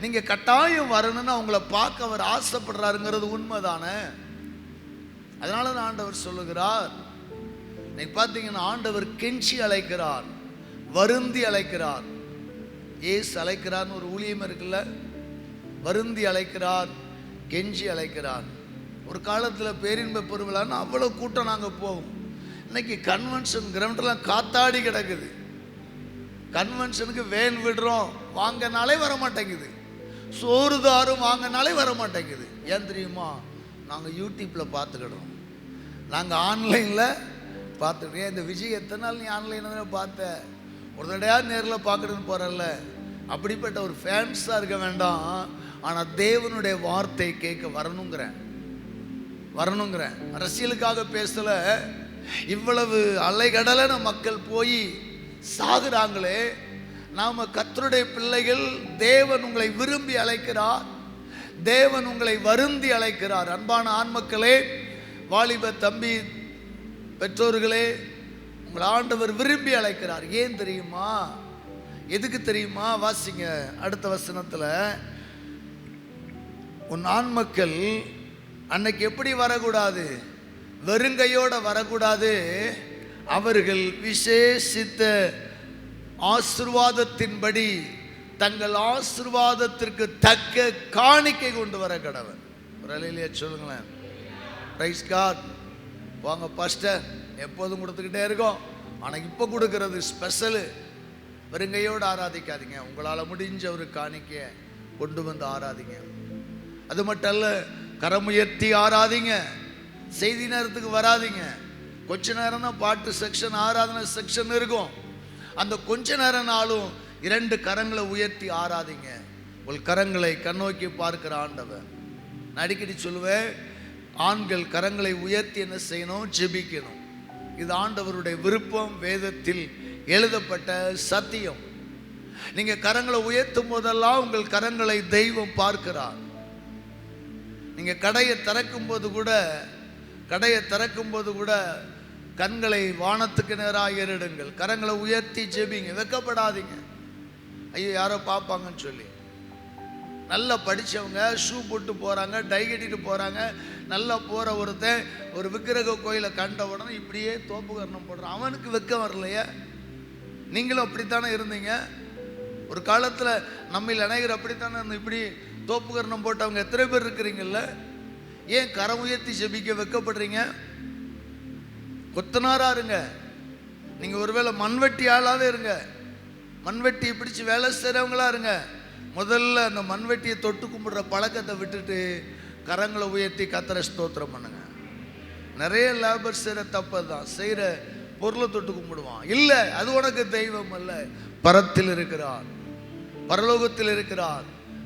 நீங்க கட்டாயம் வரணும்னு அவங்கள பார்க்க அவர் ஆசைப்படுறாருங்கிறது உண்மைதானே? அதனால தான் ஆண்டவர் சொல்லுகிறார். நீங்க பார்த்தீங்கன்னா ஆண்டவர் கெஞ்சி அழைக்கிறார், வருந்தி அழைக்கிறார். ஏசு அழைக்கிறார்னு ஒரு ஊழியம் இருக்குல்ல, வருந்தி அழைக்கிறார், கெஞ்சி அழைக்கிறார். ஒரு காலத்தில் பேரின்ப பெருவிழான்னு அவ்வளோ கூட்டம் நாங்கள் போவோம். இன்னைக்கு கன்வென்ஷன் கிரவுண்டெல்லாம் காத்தாடி கிடக்குது. கன்வென்ஷனுக்கு வேன் விடுறோம் வாங்கினாலே வர மாட்டேங்குது, சோறுதாரும் வாங்கினாலே வர மாட்டேங்குது. ஏன் தெரியுமா? நாங்கள் யூடியூப்பில் பார்த்துக்கிடுறோம், நாங்கள் ஆன்லைனில் பார்த்துருக்கேன். இந்த விஜய் எத்தனை நாள் நீ ஆன்லைனில் தானே பார்த்த, ஒரு தடையாக நேரில் பார்க்கணுன்னு போகிறல்ல, அப்படிப்பட்ட ஒரு ஃபேன்ஸாக இருக்க வேண்டாம். ஆனால் தேவனுடைய வார்த்தை கேட்க வரணுங்கிறேன். அரசியலுக்காக பேசல, இவ்வளவு அலைகடலான மக்கள் போய் சாகுறாங்களே, நாம கர்த்தருடைய பிள்ளைகள். தேவன் உங்களை விரும்பி அழைக்கிறார், தேவன் உங்களை வருந்தி அழைக்கிறார். அன்பான ஆண்மக்களே, வாலிப தம்பி பெற்றோர்களே, உங்களை ஆண்டவர் விரும்பி அழைக்கிறார். ஏன் தெரியுமா? எதுக்கு தெரியுமா? வாசிங்க அடுத்த வசனத்தில். உன் ஆண்மக்கள் அன்னைக்கு எப்படி வரக்கூடாது? வெறுங்கையோட வரக்கூடாது. அவர்கள் விசேஷித்த ஆசீர்வாதத்தின்படி தங்கள் ஆசீர்வாதத்திற்கு தக்க காணிக்கை கொண்டு வர கடவன். ஒரு அலையிலேயே சொல்லுங்களேன். Price God. வாங்க பாஸ்டர், எப்போதும் கொடுத்துக்கிட்டே இருக்கோம், ஆனால் இப்போ கொடுக்கறது ஸ்பெஷலு. வெறுங்கையோடு ஆராதிக்காதீங்க. உங்களால் முடிஞ்ச ஒரு காணிக்கையை கொண்டு வந்து ஆராதிங்க. அது மட்டும் அல்ல, கரமுயர்த்தி ஆராதிங்க. செய்தி நேரத்துக்கு வராதிங்க. கொஞ்ச நேரம் தான் பாட்டு செக்ஷன், ஆராதனை செக்ஷன் இருக்கும். அந்த கொஞ்ச நேரம் நாளும் 2 கரங்களை உயர்த்தி ஆராதிங்க. உங்கள் கரங்களை கண்ணோக்கி பார்க்கிற ஆண்டவர். நான் அடிக்கடி சொல்லுவேன், ஆண்கள் கரங்களை உயர்த்தி என்ன செய்யணும்? ஜெபிக்கணும். இது ஆண்டவருடைய விருப்பம், வேதத்தில் எழுதப்பட்ட சத்தியம். நீங்க கரங்களை உயர்த்தும் போதெல்லாம் உங்கள் கரங்களை தெய்வம் பார்க்கிறார். நீங்க கடையை திறக்கும் போது கூட கண்களை வானத்துக்கு நேராக ஏறிடுங்கள். கரங்களை உயர்த்தி ஜெபிங்க. வெக்கப்படாதீங்க, ஐயோ யாரோ பார்ப்பாங்கன்னு சொல்லி. நல்லா படித்தவங்க ஷூ போட்டு போகிறாங்க, டை கட்டிட்டு போகிறாங்க. நல்லா போகிற ஒருத்தன் ஒரு விக்கிரக கோயிலை கண்ட உடனே இப்படியே தோப்புகரணம் போடுறான். அவனுக்கு வெக்கம் வரலையே? நீங்களும் அப்படித்தானே இருந்தீங்க ஒரு காலத்தில். நம்மில் அனைவர் அப்படித்தானே இருந்தோம். இப்படி தோப்புகரணம் போட்டவங்க எத்தனை பேர் இருக்கிறீங்கல்ல? ஏன் கரம் உயர்த்தி ஜெபிக்க வெக்கப்படுறீங்க? கொத்தனாரா இருங்க. நீங்கள் ஒருவேளை மண்வெட்டி ஆளாவே இருங்க. மண்வெட்டியை பிடிச்சி வேலை செய்கிறவங்களா இருங்க. முதல்ல அந்த மண்வெட்டியை தொட்டு கும்பிடுற பழக்கத்தை விட்டுட்டு கரங்களை உயர்த்தி கர்த்தரை ஸ்தோத்திரம் பண்ணுங்க. நிறைய லேபர் செய்கிற தப்பு தான். செய்கிற பொருளை தொட்டு கும்பிடுவான். இல்லை, அது உனக்கு தெய்வம் அல்ல. பரத்தில் இருக்கிறார், பரலோகத்தில் இருக்கிறார்.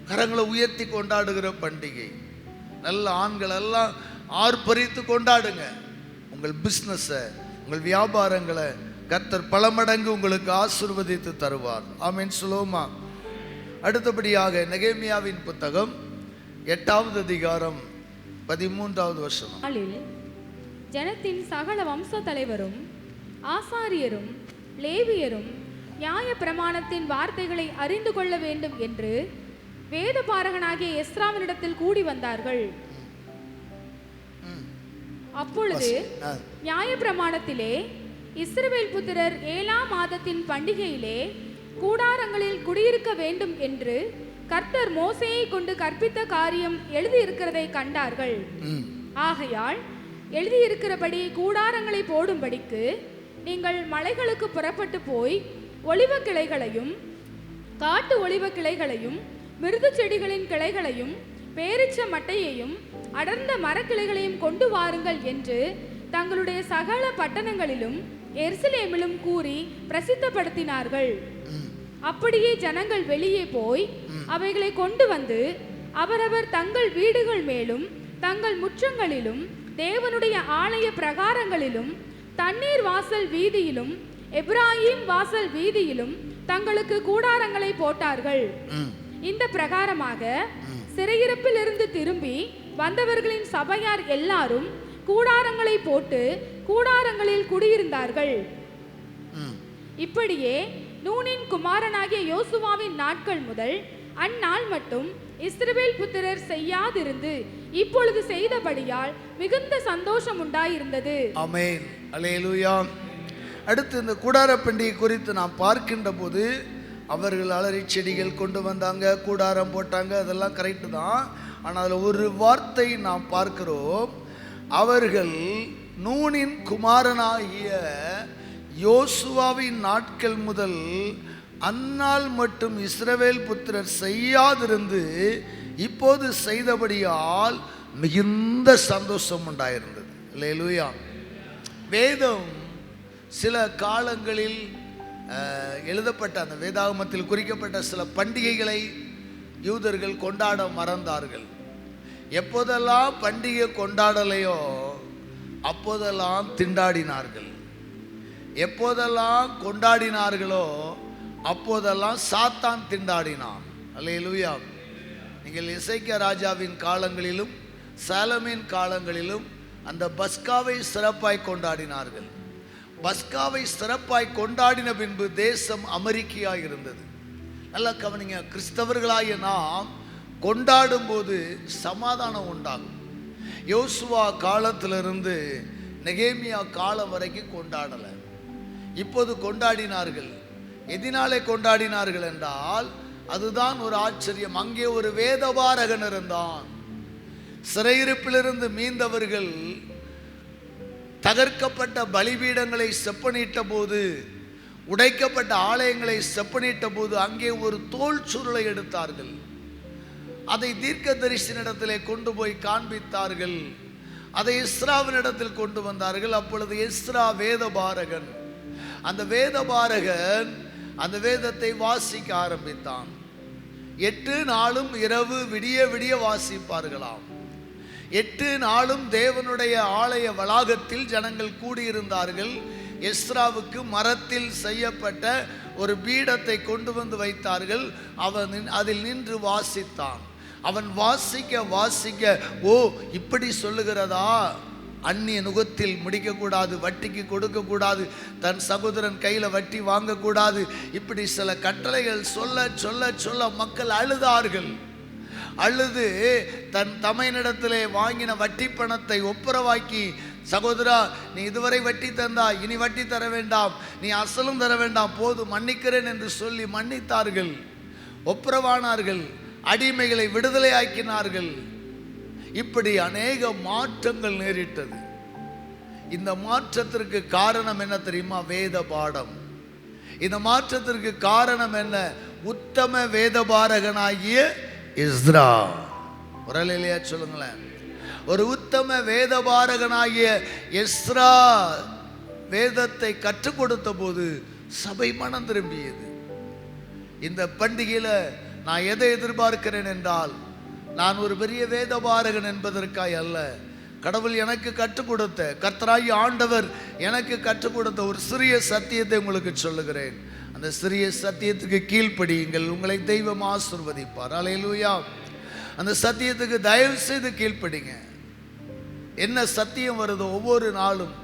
கரங்களை உயர்த்தி கொண்டாடுகிற பண்டிகை. நல்ல ஆண்கள் எல்லாம் ஆர்ப்பரித்து கொண்டாடுங்க. உங்கள் பிஸ்னஸை, உங்கள் வியாபாரங்களை கர்த்தர் பல மடங்கு உங்களுக்கு ஆசீர்வதித்து தருவார். ஆமென் சொல்லுவோமா? அடுத்தபடியாக நெகேமியாவின் புத்தகம் 8வது அதிகாரம் 13வது வசனம். ஜனத்தின் சகல வம்ச தலைவரும் ஆசாரியரும் லேவியரும் நியாய பிரமாணத்தின் வார்த்தைகளை அறிந்து கொள்ள வேண்டும் என்று வேத பாரகனாகிய எஸ்ராவினிடத்தில் கூடி வந்தார்கள். அப்பொழுது நியாய பிரமாணத்திலே இஸ்ரவேல் புத்திரர் 7ஆம் மாதத்தின் பண்டிகையிலே கூடாரங்களில் குடியிருக்க வேண்டும் என்று கர்த்தர் மோசேயை கொண்டு கற்பித்த காரியம் எழுதியிருக்கிறதை கண்டார்கள். ஆகையால் எழுதியிருக்கிறபடி கூடாரங்களை போடும்படிக்கு நீங்கள் மலைகளுக்கு புறப்பட்டு போய் ஒலிவ கிளைகளையும் காட்டு ஒலிவ கிளைகளையும் மிருது செடிகளின் கிளைகளையும் பேரிச்ச மட்டையையும் அடர்ந்த மரக்கிளைகளையும் கொண்டு வாருங்கள் என்று தங்களுடைய சகல பட்டணங்களிலும் எருசலேமிலும் கூறி பிரசித்தப்படுத்தினார்கள். அப்படியே ஜனங்கள் வெளியே போய் அவைகளை கொண்டு வந்து அவரவர் தங்கள் வீடுகள் மேலும் தங்கள் முற்றங்களிலும் தேவனுடைய ஆலய பிரகாரங்களிலும் தண்ணீர் வாசல் வீதியிலும் எப்ராஹிம் வாசல் வீதியிலும் தங்களுக்கு கூடாரங்களை போட்டார்கள். இந்த பிரகாரமாக சிறையிருப்பில் இருந்து திரும்பி வந்தவர்களின் சபையார் எல்லாரும் கூடாரங்களை போட்டு கூடாரங்களில் குடியிருந்தார்கள். இப்படியே நூனின் குமாரனாகிய யோசுவாவின் நாட்கள் முதல் அந்நாள் மட்டும் இஸ்ரவேல் புத்திரர் செய்யாதிருந்து இப்பொழுது செய்தபடியால் மிகுந்த சந்தோஷம் உண்டாயிருந்தது. ஆமென், அல்லேலூயா. அடுத்து இந்த கூடார பண்டிகை குறித்து நாம் பார்க்கின்ற போது அவர்கள் அலறி செடிகள் கொண்டு வந்தாங்க, கூடாரம் போட்டாங்க, அதெல்லாம் கரெக்டு தான். ஆனால் அதில் ஒரு வார்த்தை நாம் பார்க்கிறோம். அவர்கள் நூனின் குமாரனாகிய யோசுவாவின் நாட்கள் முதல் அந்நாள் மட்டும் இஸ்ரவேல் புத்திரர் செய்யாதிருந்து இப்போது செய்தபடியால் மிகுந்த சந்தோஷம் உண்டாயிருந்தது. அல்லேலூயா. வேதம் சில காலங்களில் எழுதப்பட்ட அந்த வேதாகமத்தில் குறிக்கப்பட்ட சில பண்டிகைகளை யூதர்கள் கொண்டாட மறந்தார்கள். எப்போதெல்லாம் பண்டிகை கொண்டாடலையோ அப்போதெல்லாம் திண்டாடினார்கள். எப்போதெல்லாம் கொண்டாடினார்களோ அப்போதெல்லாம் சாத்தான் திண்டாடினான். அல்லேலூயா. நீங்கள் எசேக்கியா ராஜாவின் காலங்களிலும் சாலமீன் காலங்களிலும் அந்த பஸ்காவை சிறப்பாய் கொண்டாடினார்கள். பஸ்காவை சிறப்பாய் கொண்டாடின பின்பு தேசம் அமெரிக்கையாக இருந்தது. நல்லா கவனிங்க, கிறிஸ்தவர்களாகிய நாம் கொண்டாடும் போது சமாதானம் உண்டாகும். யோசுவா காலத்திலிருந்து நெகேமியா காலம் வரைக்கும் கொண்டாடலை. இப்போது கொண்டாடினார்கள். எதினாலே கொண்டாடினார்கள் என்றால் அதுதான் ஒரு ஆச்சரியம். அங்கே ஒரு வேதபாரகன் இருந்தான். சிறையிருப்பிலிருந்து மீண்டவர்கள் தகர்க்கப்பட்ட பலிபீடங்களை செப்பனிட்ட போது, உடைக்கப்பட்ட ஆலயங்களை செப்பனிட்ட போது அங்கே ஒரு தோல் சுருளை எடுத்தார்கள். அதை தீர்க்கதரிசனிடத்திலே கொண்டு போய் காண்பித்தார்கள். அதை எஸ்ராவினிடத்தில் கொண்டு வந்தார்கள். அப்பொழுது எஸ்ரா வேதபாரகன், அந்த வேதபாரகன் அந்த வேதத்தை வாசிக்க ஆரம்பித்தான். 8 நாளும் இரவு விடிய விடிய வாசிப்பார்களாம். 8 நாளும் தேவனுடைய ஆலய வளாகத்தில் ஜனங்கள் கூடியிருந்தார்கள். எஸ்ராவுக்கு மரத்தில் செய்யப்பட்ட ஒரு பீடத்தை கொண்டு வந்து வைத்தார்கள். அவன் அதில் நின்று வாசித்தான். அவன் வாசிக்க வாசிக்க, ஓ இப்படி சொல்லுகிறதா, அந்நிய நுகத்தில் முடிக்கக்கூடாது, வட்டிக்கு கொடுக்கக்கூடாது, தன் சகோதரன் கையில் வட்டி வாங்கக்கூடாது, இப்படி சில கட்டளைகள் சொல்ல சொல்ல சொல்ல மக்கள் அழுதார்கள். அழுது தன் தமையனிடத்திலே வாங்கின வட்டி பணத்தை ஒப்புரவாக்கி, சகோதரா நீ இதுவரை வட்டி தந்தா, இனி வட்டி தர வேண்டாம், நீ அசலும் தர வேண்டாம், போதும் மன்னிக்கிறேன் என்று சொல்லி மன்னித்தார்கள். ஒப்புரவானார்கள். அடிமைகளை விடுதலை ஆக்கினார்கள். இப்படி அநேக மாற்றங்கள் நேரிட்டது. இந்த மாற்றத்திற்கு காரணம் என்ன தெரியுமா? வேத பாடம். இந்த மாற்றத்திற்கு காரணம் என்ன? உத்தம வேதபாரகனாகிய எஸ்ரா. உரலையா சொல்லுங்களேன். ஒரு உத்தம வேதபாரகனாகிய எஸ்ரா வேதத்தை கற்றுக் கொடுத்த போது சபை மனம் திரும்பியது. இந்த பண்டிகையில் நான் எதை எதிர்பார்க்கிறேன் என்றால், நான் ஒரு பெரிய வேதபாரகன் என்பதற்காய் அல்ல, கடவுள் எனக்கு கற்றுக் கொடுத்த, கர்த்தராகிய ஆண்டவர் எனக்கு கற்றுக் கொடுத்த ஒரு சிறிய சத்தியத்தை உங்களுக்கு சொல்லுகிறேன். அந்த சிறிய சத்தியத்துக்கு கீழ்ப்படியுங்கள், உங்களை தெய்வம் ஆசீர்வதிப்பார். அல்லேலூயா. அந்த சத்தியத்துக்கு தயவு செய்து கீழ்ப்படிங்க. என்ன சத்தியம் வருதோ ஒவ்வொரு நாளும்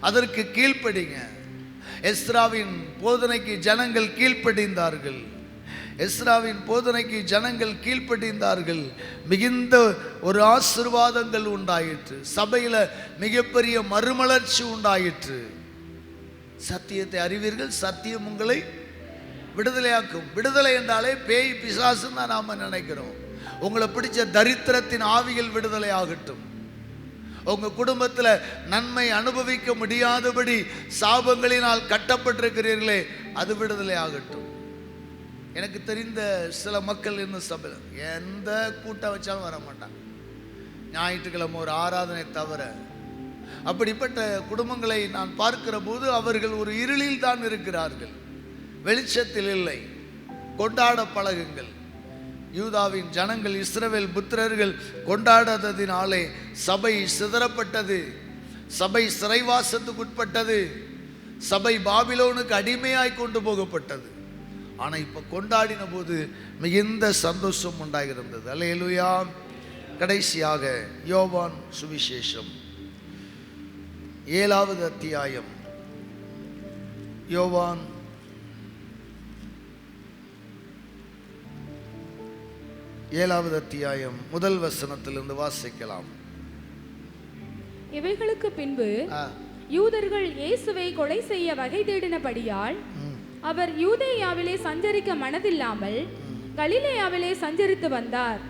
அதற்கு கீழ்ப்படிங்க. எஸ்ராவின் போதனைக்கு ஜனங்கள் கீழ்ப்படிந்தார்கள். எஸ்ராவின் போதனைக்கு ஜனங்கள் கீழ்ப்படிந்தார்கள். மிகுந்த ஒரு ஆசீர்வாதங்கள் உண்டாயிற்று. சபையில் மிகப்பெரிய மறுமலர்ச்சி உண்டாயிற்று. சத்தியத்தை அறிவீர்கள், சத்தியம் உங்களை விடுதலையாக்கும். விடுதலை என்றாலே பேய் பிசாசுன்னு தான் நாம் நினைக்கிறோம். உங்களை பிடிச்ச தரித்திரத்தின் ஆவிகள் விடுதலை ஆகட்டும். உங்கள் குடும்பத்தில் நன்மை அனுபவிக்க முடியாதபடி சாபங்களினால் கட்டப்பட்டிருக்கிறீர்களே, அது விடுதலை ஆகட்டும். எனக்கு தெரிந்த சில மக்கள் இன்னும் சபையில் எந்த கூட்டம் வச்சாலும் வர மாட்டாங்க, ஞாயிற்றுக்கிழமை ஒரு ஆராதனை தவிர. அப்படிப்பட்ட குடும்பங்களை நான் பார்க்கிற போது அவர்கள் ஒரு இருளில் தான் இருக்கிறார்கள், வெளிச்சத்தில் இல்லை. கொண்டாட பழகுங்கள். யூதாவின் ஜனங்கள், இஸ்ரவேல் புத்திரர்கள் கொண்டாடாததினாலே சபை சிதறப்பட்டது, சபை சிறைவாசத்துக்கு உட்பட்டது, சபை பாபிலோனுக்கு அடிமையாய் கொண்டு போகப்பட்டது. ஆனால் இப்போ கொண்டாடின போது மிகுந்த சந்தோஷம் உண்டாகிருந்தது. அல்லேலூயா. கடைசியாக யோவான் சுவிசேஷம் 7வது அத்தியாயம். யோவான் 7வது அத்தியாயம் முதல் வசனத்திலிருந்து வாசிக்கலாம். இவைகளுக்கு பின்பு யூதர்கள் இயேசுவை கொலை செய்ய வகை தேடினபடியால் அவர் யூதேயாவிலே சஞ்சரிக்க மனதில்லாமல் கலிலேயாவிலே சஞ்சரித்து வந்தார்.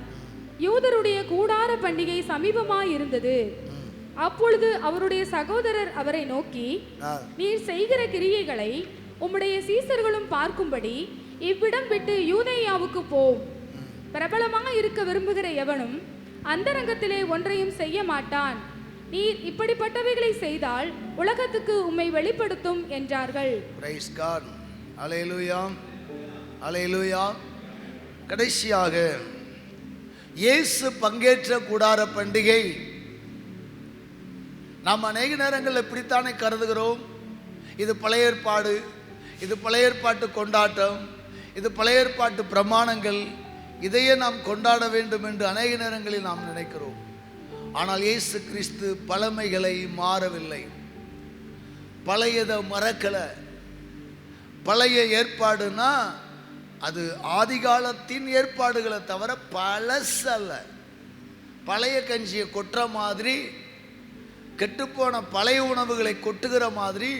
யூதருடைய கூடார பண்டிகை சமீபமாயிருந்தது. அப்பொழுது அவருடைய சகோதரர் அவரை நோக்கி, நீர் செய்கிற கிரியைகளை உம்முடைய சீசர்களும் பார்க்கும்படி இவ்விடம் விட்டு யூதேயாவுக்கு போம். பிரபலமாக இருக்க விரும்புகிற எவனும் அந்தரங்கத்திலே ஒன்றையும் செய்ய மாட்டான். நீர் இப்படிப்பட்டவைகளை செய்தால் உலகத்துக்கு உம்மை வெளிப்படுத்தும் என்றார்கள். Praise God. அல்லேலூயா, அல்லேலூயா. கடைசியாக இயேசு பங்கேற்ற கூடார பண்டிகை நாம் அநேக நேரங்களில் இப்படித்தானே கருதுகிறோம். இது பழைய ஏற்பாடு, இது பழைய ஏற்பாட்டு கொண்டாட்டம், இது பழைய ஏற்பாட்டு பிரமாணங்கள், இதையே நாம் கொண்டாட வேண்டும் என்று அநேக நேரங்களில் நாம் நினைக்கிறோம். ஆனால் இயேசு கிறிஸ்து பழமைகளை மாறவில்லை, பழையதை மறக்கலை. பழைய ஏற்பாடுனா அது ஆதிகாலத்தின் ஏற்பாடுகளை தவிர பழசல்ல. பழைய கஞ்சியை கொட்டுற மாதிரி, கெட்டுப்போன பழைய உணவுகளை கொட்டுகிற மாதிரி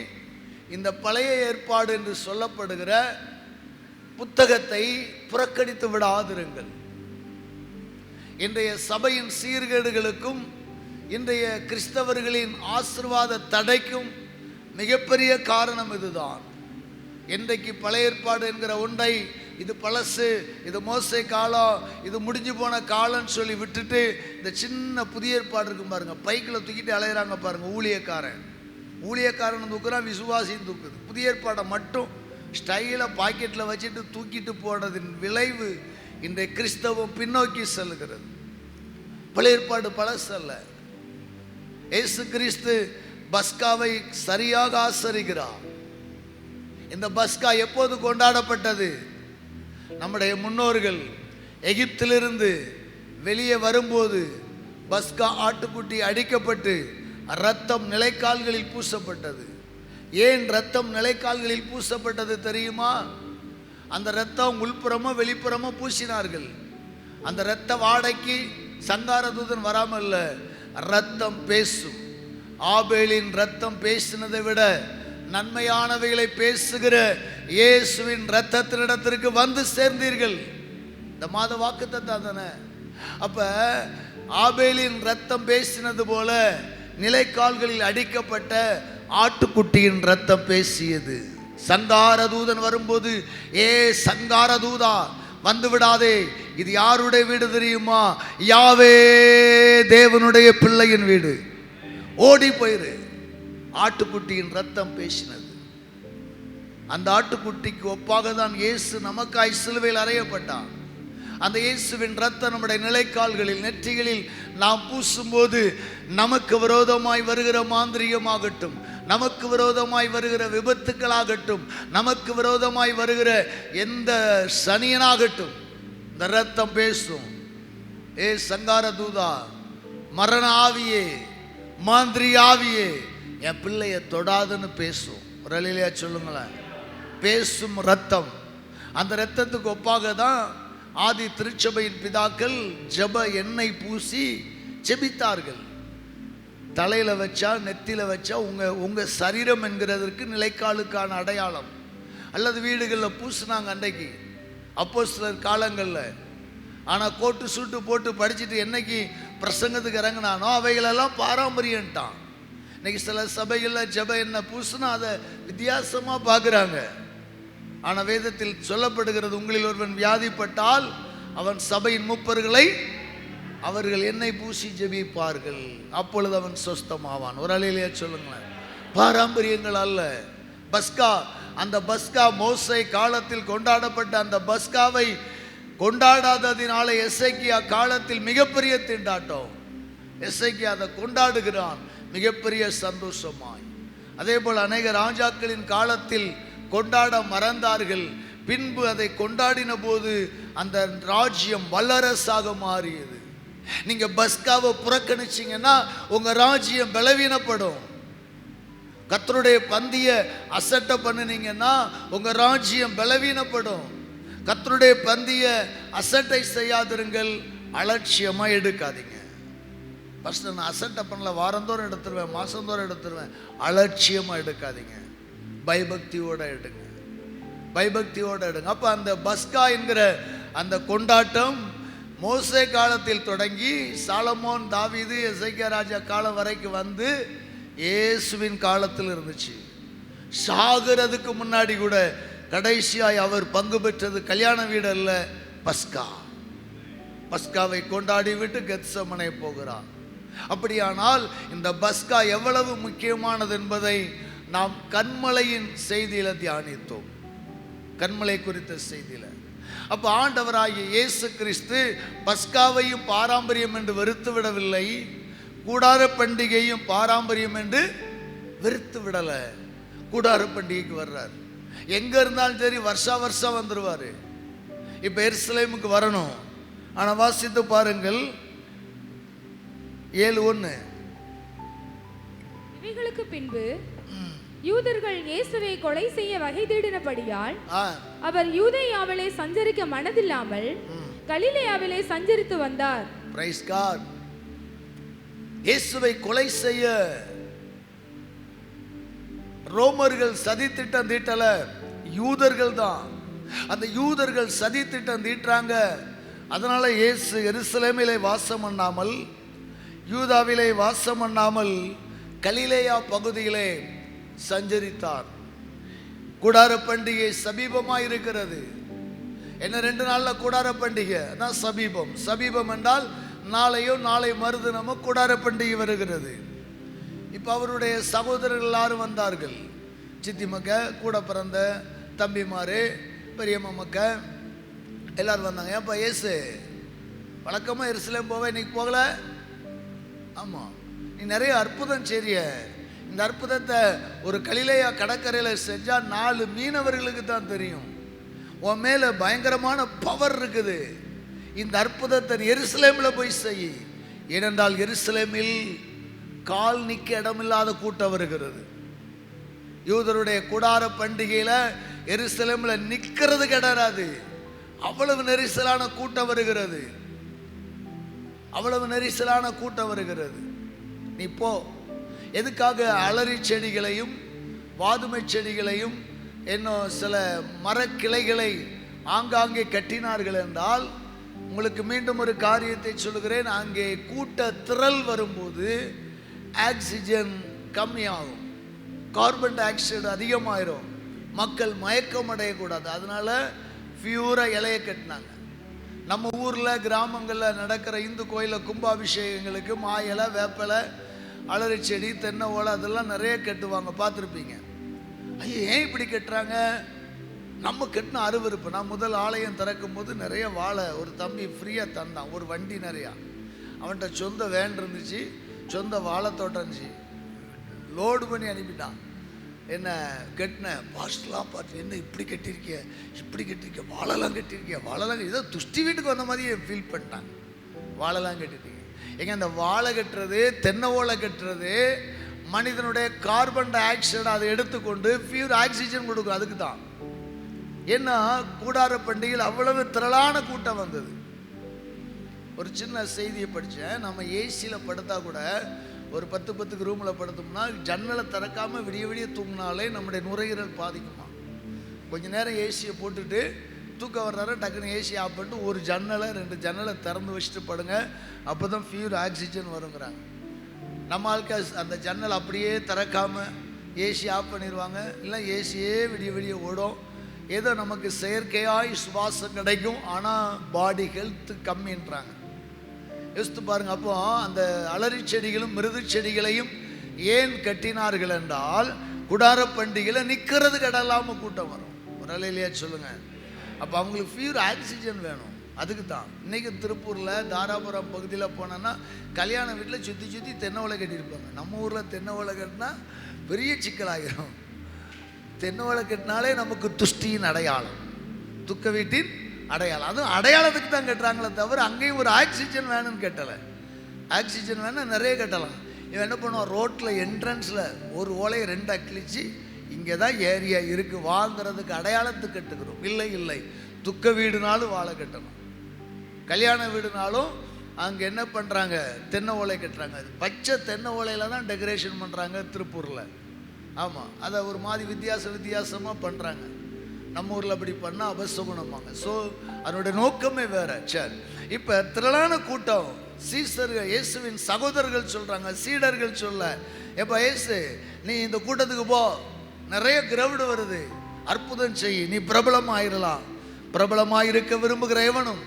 இந்த பழைய ஏற்பாடு என்று சொல்லப்படுகிற புத்தகத்தை புறக்கணித்து விடாதிருங்கள். இன்றைய சபையின் சீர்கேடுகளுக்கும் இன்றைய கிறிஸ்தவர்களின் ஆசீர்வாத தடைக்கும் மிகப்பெரிய காரணம் இதுதான். இன்றைக்கு பழைய ஏற்பாடு என்கிற ஒன்றை இது பழசு, இது மோசே காலம், இது முடிஞ்சு போன காலம்னு சொல்லி விட்டுட்டு இந்த சின்ன புதிய ஏற்பாடு இருக்கும் பாருங்க, பைக்கில் தூக்கிட்டு அலையிறாங்க பாருங்க. ஊழியக்காரன் தூக்குறான், விசுவாசியும் தூக்குது. புதிய ஏற்பாடை மட்டும் ஸ்டைலாக பாக்கெட்டில் வச்சுட்டு தூக்கிட்டு போனதின் விளைவு இன்றைய கிறிஸ்தவம் பின்னோக்கி செல்கிறது. பழைய ஏற்பாடு பழசல்ல. இயேசு கிறிஸ்து பஸ்காவை சரியாக ஆசரிக்கிறார். இந்த பஸ்கா எப்போது கொண்டாடப்பட்டது? நம்முடைய முன்னோர்கள் எகிப்திலிருந்து வெளியே வரும்போது பஸ்கா ஆட்டுக்குட்டி அடிக்கப்பட்டு இரத்தம் நிலைக்கால்களில் பூசப்பட்டது. ஏன் இரத்தம் நிலைக்கால்களில் பூசப்பட்டது தெரியுமா? அந்த இரத்தம் உள்புறமோ வெளிப்புறமோ பூசினார்கள். அந்த இரத்த வாடைக்கு சங்கார தூதன் வராமல் இல்லை, இரத்தம் பேசும். ஆபேலின் இரத்தம் பேசினதை விட நன்மையானவைகளை பேசுகிற இயேசுவின் இரத்தத்தினிடத்திற்கு வந்து சேர்ந்தீர்கள். இந்த மாத வாக்குத்தத்தம் தானே. அப்ப ஆபேலின் இரத்தம் பேசினது போல நிலைக்கால்களில் அடிக்கப்பட்ட ஆட்டுக்குட்டியின் இரத்தம் பேசியது. சங்கார தூதன் வரும்போது, ஏ சங்கார தூதா வந்து விடாதே, இது யாருடைய வீடு தெரியுமா? யாவே தேவனுடைய பிள்ளையின் வீடு, ஓடி போயிரு. ஆட்டுக்குட்டியின் ரத்தம் பேசினது. அந்த ஆட்டுக்குட்டிக்கு ஒப்பாக தான் இயேசு நமக்காய் சிலுவையில் அறையப்பட்டார். அந்த இயேசுவின் ரத்தம் நம்முடைய நிலைக்கால்களில் நெற்றிகளில் நாம் பூசும்போது நமக்கு விரோதமாய் வருகிற மாந்திரிகமாகட்டும், நமக்கு விரோதமாய் வருகிற விபத்துக்களாகட்டும், நமக்கு விரோதமாய் வருகிற எந்த சனியனாகட்டும், இந்த ரத்தம் பேசும். ஏ சங்கார தூதா, மரண ஆவியே, மாந்திரி ஆவியே, என் பிள்ளைய தொடாதுன்னு பேசும். ஒரு அலையிலையா சொல்லுங்களேன். பேசும் ரத்தம். அந்த ரத்தத்துக்கு ஒப்பாக தான் ஆதி திருச்சபையின் பிதாக்கள் ஜெப எண்ணெய் பூசி ஜெபித்தார்கள். தலையில வச்சா, நெத்தில வச்சா உங்க சரீரம் என்கிறதற்கு நிலைக்காலுக்கான அடையாளம். அல்லது வீடுகளில் பூசினாங்க அன்றைக்கு அப்போஸ்தலர் காலங்களில். ஆனால் கோட்டு சூட்டு போட்டு படிச்சுட்டு என்னைக்கு பிரசங்கத்துக்கு இறங்கினானோ அவைகளெல்லாம் பாரம்பரியன்ட்டான். இன்னைக்கு சில சபைகளில் ஜெப எண்ணெய் பூசினா அதை வித்தியாசமாக பார்க்குறாங்க. ஆனால் வேதத்தில் சொல்லப்படுகிறது, உங்களில் ஒருவன் வியாதிப்பட்டால் அவன் சபையின் மூப்பர்களை அவர்கள் எண்ணெய் பூசி ஜெபிப்பார்கள், அப்பொழுது அவன் சொஸ்தமாவான். ஒரு அலையிலேயே சொல்லுங்களேன். பாரம்பரியங்கள் அல்ல. பஸ்கா, அந்த பஸ்கா மோசே காலத்தில் கொண்டாடப்பட்ட அந்த பஸ்காவை கொண்டாடாததினால எசேக்கியா காலத்தில் மிகப்பெரிய திண்டாட்டம். எசேக்கியா அதை கொண்டாடுகிறான் மிகப்பெரிய சந்தோஷமாய். அதே போல் அநேக ராஜாக்களின் காலத்தில் கொண்டாட மறந்தார்கள். பின்பு அதை கொண்டாடின போது அந்த ராஜ்யம் வல்லரசாக மாறியது. நீங்க பஸ்காவை புறக்கணிச்சீங்கன்னா உங்க ராஜ்யம் பலவீனப்படும். கர்த்தருடைய பந்திய அசட்டை பண்ணினீங்கன்னா உங்க ராஜ்யம் பலவீனப்படும். கர்த்தருடைய பந்திய அசட்டை செய்யாதிருங்கள், அலட்சியமா எடுக்காதீங்க. ஃபர்ஸ்ட் நான் அசட்டை பண்ணல, வாரந்தோறும் எடுத்துருவேன், மாசந்தோறும் எடுத்துருவேன், அலட்சியமா எடுக்காதீங்க. பயபக்தியோட எடுங்க, பயபக்தியோட எடுங்க. அப்ப அந்த பஸ்கா என்கிற அந்த கொண்டாட்டம் மோசே காலத்தில் தொடங்கி சாலமோன், தாவீது, எசேக்கியா ராஜா காலம் வரைக்கும் வந்து இயேசுவின் காலத்தில் இருந்துச்சு. சாகிறதுக்கு முன்னாடி கூட கடைசியாய் அவர் பங்கு பெற்றது கல்யாண வீடு அல்ல, பஸ்கா. பஸ்காவை கொண்டாடி விட்டு கெத்சமனே போகிறார். அப்படியானால் இந்த பஸ்கா எவ்வளவு முக்கியமானது என்பதை நாம் கன்மலையின் செய்தியில தியானித்தோம். கன்மலை குறித்த செய்தியில அப்ப ஆண்டவராகிய இயேசு கிறிஸ்து பஸ்காவையும் பாரம்பரியம் என்று வெறுத்து விடவில்லை, கூடார பண்டிகையும் பாரம்பரியம் என்று வெறுத்து விடல. கூடார பண்டிகைக்கு வர்றார். எங்க இருந்தாலும் சரி வருஷா வருஷம் வந்துருவாரு. இப்ப எருசலேமுக்கு வரணும். ஆனா வாசித்து பாருங்கள் 7:1. இவைகளுக்கு பின்பு யூதர்கள் இயேசுவை கொலை செய்ய வகை தேடினபடியால் அவர் யூதேயாவிலே சஞ்சரிக்க மனதில்லாமல் கலிலேயாவிலே சஞ்சரித்து வந்தார். Praise God. இயேசுவை கொலை செய்ய ரோமர்கள் சதி திட்டம் தீட்டல, யூதர்கள் தான். அந்த யூதர்கள் சதி திட்டம் தீட்டுறாங்க. அதனால இயேசு எருசலேமிலே வாசம் பண்ணாமல், யூதாவிலே வாசம் பண்ணாமல் கலிலேயா பகுதியிலே சஞ்சரித்தார். கூடார பண்டிகை சமீபமாக இருக்கிறது. என்ன 2 நாள்ல கூடார பண்டிகை அதான் சமீபம். சமீபம் என்றால் நாளையோ நாளை மறுதினமோ கூடார பண்டிகை வருகிறது. இப்போ அவருடைய சகோதரர்கள் எல்லாரும் வந்தார்கள். சித்தி மக்க, கூட பிறந்த தம்பிமாரு, பெரியம்மா மக்க எல்லாரும் வந்தாங்க. ஏப்பா இயேசு வழக்கமாக எருசலேம் போவேன், இன்னைக்கு போகல? ஆமாம், நீ நிறைய அற்புதம் செய்ய. இந்த அற்புதத்தை ஒரு கலிலேயா கடற்கரையில் செஞ்சால் 4 மீனவர்களுக்கு தான் தெரியும். உன் மேலே பயங்கரமான பவர் இருக்குது. இந்த அற்புதத்தை எருசலேமில் போய் செய். ஏனென்றால் எருசலேமில் கால் நிற்க இடமில்லாத கூட்டம் வருகிறது. யூதருடைய கூடார பண்டிகையில் எருசலேமில் நிற்கிறது கிடையாது. அவ்வளவு நெரிசலான கூட்டம் வருகிறது. அவ்வளவு நெரிசலான கூட்டம் வருகிறது. நீ போ. எதுக்காக அலரி செடிகளையும் வாதுமை செடிகளையும் இன்னும் சில மரக்கிளைகளை ஆங்காங்கே கட்டினார்கள் என்றால், உங்களுக்கு மீண்டும் ஒரு காரியத்தை சொல்கிறேன். அங்கே கூட்ட திரள் வரும்போது ஆக்சிஜன் கம்மியாகும், கார்பன் டை ஆக்சைடு அதிகமாயிரும், மக்கள் மயக்கம் அடையக்கூடாது. அதனால பியூரா இலையை கட்டினாங்க. நம்ம ஊரில் கிராமங்களில் நடக்கிற இந்து கோயிலில் கும்பாபிஷேகங்களுக்கு மா இலை, வேப்பலை, அலரி செடி, தென்னை ஓலை அதெல்லாம் நிறைய கட்டுவாங்க, பார்த்துருப்பீங்க. ஐயோ ஏன் இப்படி கட்டுறாங்க? நம்ம கட்டின அருவருப்பு. நான் முதல் ஆலயம் திறக்கும் போது நிறைய வாழை ஒரு தம்பி ஃப்ரீயாக தந்தான், ஒரு வண்டி நிறையா. அவன்கிட்ட சொந்த வேன் இருந்துச்சு, சொந்த வாழை தோட்டம் இருந்துச்சு. லோடு பண்ணி அனுப்பிட்டான். என்ன கட்டின பாஸ்ட்லாம் பார்த்து, என்ன இப்படி கட்டியிருக்கிய, இப்படி கட்டியிருக்க, வாழெல்லாம் கட்டியிருக்கிய, வாழெல்லாம் ஏதோ துஷ்டி வீட்டுக்கு வந்த மாதிரியே ஃபீல் பண்ணிட்டாங்க. வாழெல்லாம் கட்டிருக்கீங்க. எங்க அந்த வாழை கட்டுறது, தென்னை ஓலை கட்டுறது மனிதனுடைய கார்பன் டை ஆக்சைடு அதை எடுத்துக்கொண்டு பியூர் ஆக்சிஜன் கொடுக்கும். அதுக்கு தான். ஏன்னா கூடார பண்டிகையில் அவ்வளவு திரளான கூட்டம் வந்தது. ஒரு சின்ன செய்தியை படித்தேன். நம்ம ஏசியில் படுத்தா கூட ஒரு 10 ரூமில் படுத்தோம்னா ஜன்னலை திறக்காமல் விடிய விடிய தூங்கினாலே நம்முடைய நுரையீரல் பாதிக்குமா. கொஞ்ச நேரம் ஏசியை போட்டுட்டு தூக்கம் வர்றாரு, டக்குன்னு ஏசி ஆஃப் பண்ணிட்டு ஒரு ஜன்னலை 2 ஜன்னலை திறந்து வச்சுட்டு படுங்க, அப்போ தான் பியூர் ஆக்சிஜன் வருங்கிறாங்க. நம்ம ஆட்கள் அந்த ஜன்னல் அப்படியே திறக்காமல் ஏசி ஆஃப் பண்ணிடுவாங்க. இல்லை ஏசியே விடிய விடிய ஓடும். ஏதோ நமக்கு செயற்கையாய் சுவாசம் கிடைக்கும், ஆனால் பாடி ஹெல்த்து கம்மின்றாங்க. யோசித்து பாருங்க. அப்போ அந்த அலரி செடிகளும் மிருது செடிகளையும் ஏன் கட்டினார்கள் என்றால், குடார பண்டிகையில் நிற்கிறது கடலாமல் கூட்டம் வரும். ஒரு அலையிலேயே சொல்லுங்க. அப்போ அவங்களுக்கு பியூர் ஆக்சிஜன் வேணும். அதுக்கு தான் இன்றைக்கி திருப்பூரில் தாராபுரம் பகுதியில் போனோன்னா கல்யாண வீட்டில் சுற்றி சுற்றி தென்னை ஓலை கட்டியிருப்பாங்க. நம்ம ஊரில் தென்னை ஓலை கட்டினா பெரிய சிக்கலாகிடும். தென்னை ஓலை கட்டினாலே நமக்கு துஷ்டியின் அடையாளம், துக்க வீட்டின் அடையாளம். அதுவும் அடையாளத்துக்கு தான் கட்டுறாங்களே தவிர அங்கேயும் ஒரு ஆக்சிஜன் வேணும்னு கட்டலை. ஆக்சிஜன் வேணும் நிறைய கட்டலாம். இவன் என்ன பண்ணுவான், ரோட்டில் என்ட்ரன்ஸில் ஒரு ஓலையை 2 அக்கிழிச்சு இங்கே தான் ஏரியா இருக்குது வாங்கிறதுக்கு அடையாளத்துக்கு கட்டுக்கிறோம். இல்லை, துக்க வீடுனாலும் வாழை கட்டணும், கல்யாண வீடுனாலும் அங்கே என்ன பண்ணுறாங்க, தென்னை ஓலை கட்டுறாங்க. அது பச்சை தென்னை ஓலையில் தான் டெக்கரேஷன் பண்ணுறாங்க திருப்பூரில். ஆமாம், அதை ஒரு மாதிரி வித்தியாசமாக பண்ணுறாங்க. நம்ம ஊரில் அப்படி பண்ணால் அபசகுணமாங்க. ஸோ அதனுடைய நோக்கமே வேறு. சரி, இப்போ திரளான கூட்டம் சீசர்கள், இயேசுவின் சகோதரர்கள் சொல்கிறாங்க, சீடர்கள் சொல்ல, எப்போ இயேசு நீ இந்த கூட்டத்துக்கு போ, நிறைய கிரவுடு வருது, அற்புதம் செய், நீ பிரபலமாயிரலாம். பிரபலமாயிருக்க விரும்புகிற எவனும்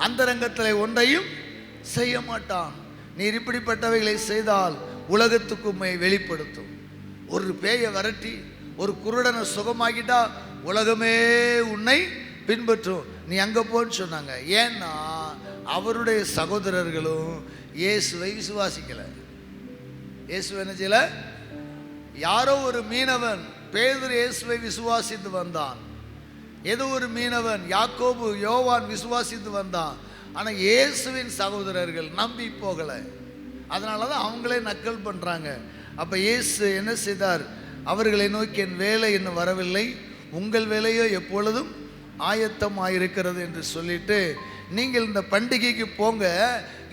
அந்த ரங்கத்தில் ஒன்றையும் செய்ய மாட்டான். நீர் இப்படிப்பட்டவைகளை செய்தால் உலகத்துக்கு உம்மை வெளிப்படுத்தும். ஒரு பேயை விரட்டி ஒரு குருடனை சுகமாக்கிட்டா உலகமே உன்னை பின்பற்றும், நீ அங்கே போன்னு சொன்னாங்க. ஏன்னா அவருடைய சகோதரர்களும் இயேசுவை விசுவாசிக்கலை. இயேசு என்ன செய்யல? யாரோ ஒரு மீனவன் பேதுரு இயேசுவை விசுவாசித்து வந்தான். ஏதோ ஒரு மீனவன் யாக்கோபு யோவான் விசுவாசித்து வந்தான். ஆனால் இயேசுவின் சகோதரர்கள் நம்பி போகலை. அதனால தான் அவங்களே நக்கல் பண்ணுறாங்க. அப்போ இயேசு என்ன செய்தார்? அவர்களை நோக்கி என் வேலை இன்னும் வரவில்லை, உங்கள் வேலையோ எப்பொழுதும் ஆயத்தமாயிருக்கிறது என்று சொல்லிட்டு நீங்கள் இந்த பண்டிகைக்கு போங்க,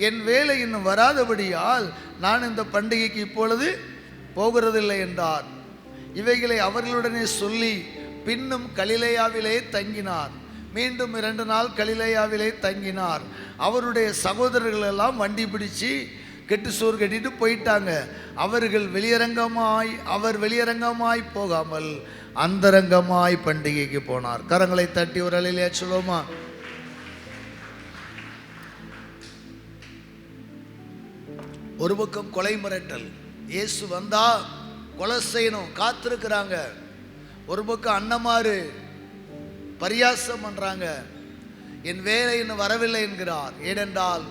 என் வேலை இன்னும் வராதபடியால் நான் இந்த பண்டிகைக்கு இப்பொழுது போகிறதில்லை என்றார். இவைகளை அவர்களுடனே சொல்லி பின்னும் கலிலேயாவிலே தங்கினார். மீண்டும் 2 நாள் கலிலேயாவிலே தங்கினார். அவருடைய சகோதரர்கள் எல்லாம் வண்டி பிடிச்சு கெட்டு சோறு கட்டிட்டு போயிட்டாங்க. அவர் வெளியரங்கமாய் போகாமல் அந்தரங்கமாய் பண்டிகைக்கு போனார். கரங்களை தட்டி ஒரு அலையிலே சொல்லுவோமா? ஒரு பக்கம் கொலை மிரட்டல், இயேசு வந்தா கொலை செய்யணும் காத்திருக்கிறாங்க. ஒரு பக்கம் அண்ணமாரு பரியாசம் பண்றாங்க, என் வேலை இன்னும் வரவில்லை என்கிறார். ஏனென்றால்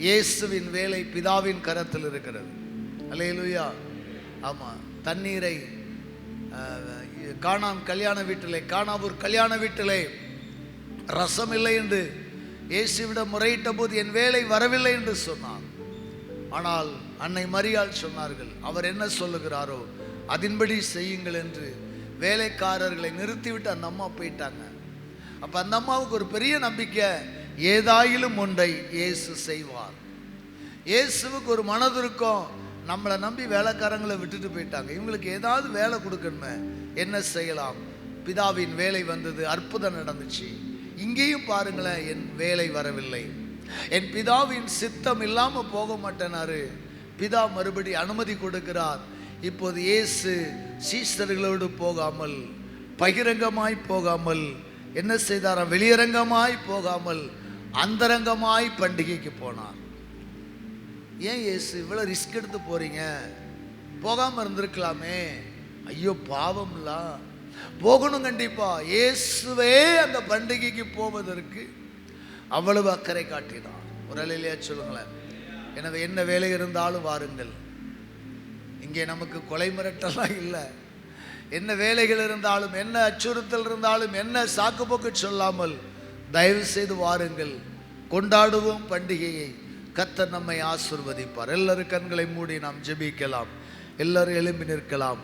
இயேசுவின் வேலை பிதாவின் கரத்தில் இருக்கிறது. அல்லேலூயா. ஆமாம், தண்ணீரை கானாவூர் கல்யாண வீட்டிலே ரசம் இல்லை என்று இயேசுவிடம் முறையிட்ட போது என் வேலை வரவில்லை என்று சொன்னார். ஆனால் அன்னை மரியாள் சொன்னார்கள், அவர் என்ன சொல்லுகிறாரோ அதன்படி செய்யுங்கள் என்று வேலைக்காரர்களை நிறுத்திவிட்டு அந்த அம்மா போயிட்டாங்க. அப்போ அந்த அம்மாவுக்கு ஒரு பெரிய நம்பிக்கை, ஏதாயிலும் ஒன்றை இயேசு செய்வார். இயேசுவுக்கு ஒரு மனது இருக்கும், நம்மளை நம்பி வேலைக்காரங்களை விட்டுட்டு போயிட்டாங்க, இவங்களுக்கு ஏதாவது வேலை கொடுக்கணுமே, என்ன செய்யலாம்? பிதாவின் வேலை வந்தது, அற்புதம் நடந்துச்சு. இங்கேயும் பாருங்களேன், என் வேலை வரவில்லை, என் பிதாவின் சித்தம் இல்லாமல் போக மாட்டேனாரு. பிதா மறுபடி அனுமதி கொடுக்கிறார். இப்போது இயேசு சீஷர்களோடு போகாமல், பகிரங்கமாய் போகாமல் என்ன செய்தாராம்? வெளியரங்கமாய் போகாமல் அந்தரங்கமாய் பண்டிகைக்கு போனார். ஏன் இயேசு இவ்வளோ ரிஸ்க் எடுத்து போறீங்க? போகாமல் இருந்திருக்கலாமே. ஐயோ பாவம்லாம், போகணும் கண்டிப்பா. இயேசுவே அந்த பண்டிகைக்கு போவதற்கு அவ்வளவு அக்கறை காட்டினார். ஒரு அலையிலேயே சொல்லுங்களேன். எனவே என்ன வேலை இருந்தாலும் வாருங்கள். இங்கே நமக்கு கொலை மிரட்டலாம் இல்லை. என்ன வேலைகள் இருந்தாலும், என்ன அச்சுறுத்தல் இருந்தாலும், என்ன சாக்குப்போக்கு சொல்லாமல் தயவு செய்து வாருங்கள், கொண்டாடுவோம் பண்டிகையை. கர்த்தர் நம்மை ஆசீர்வதிப்பார். எல்லாரும் கண்களை மூடி நாம் ஜெபிக்கலாம். எல்லாரும் எழும்பி நிற்கலாம்.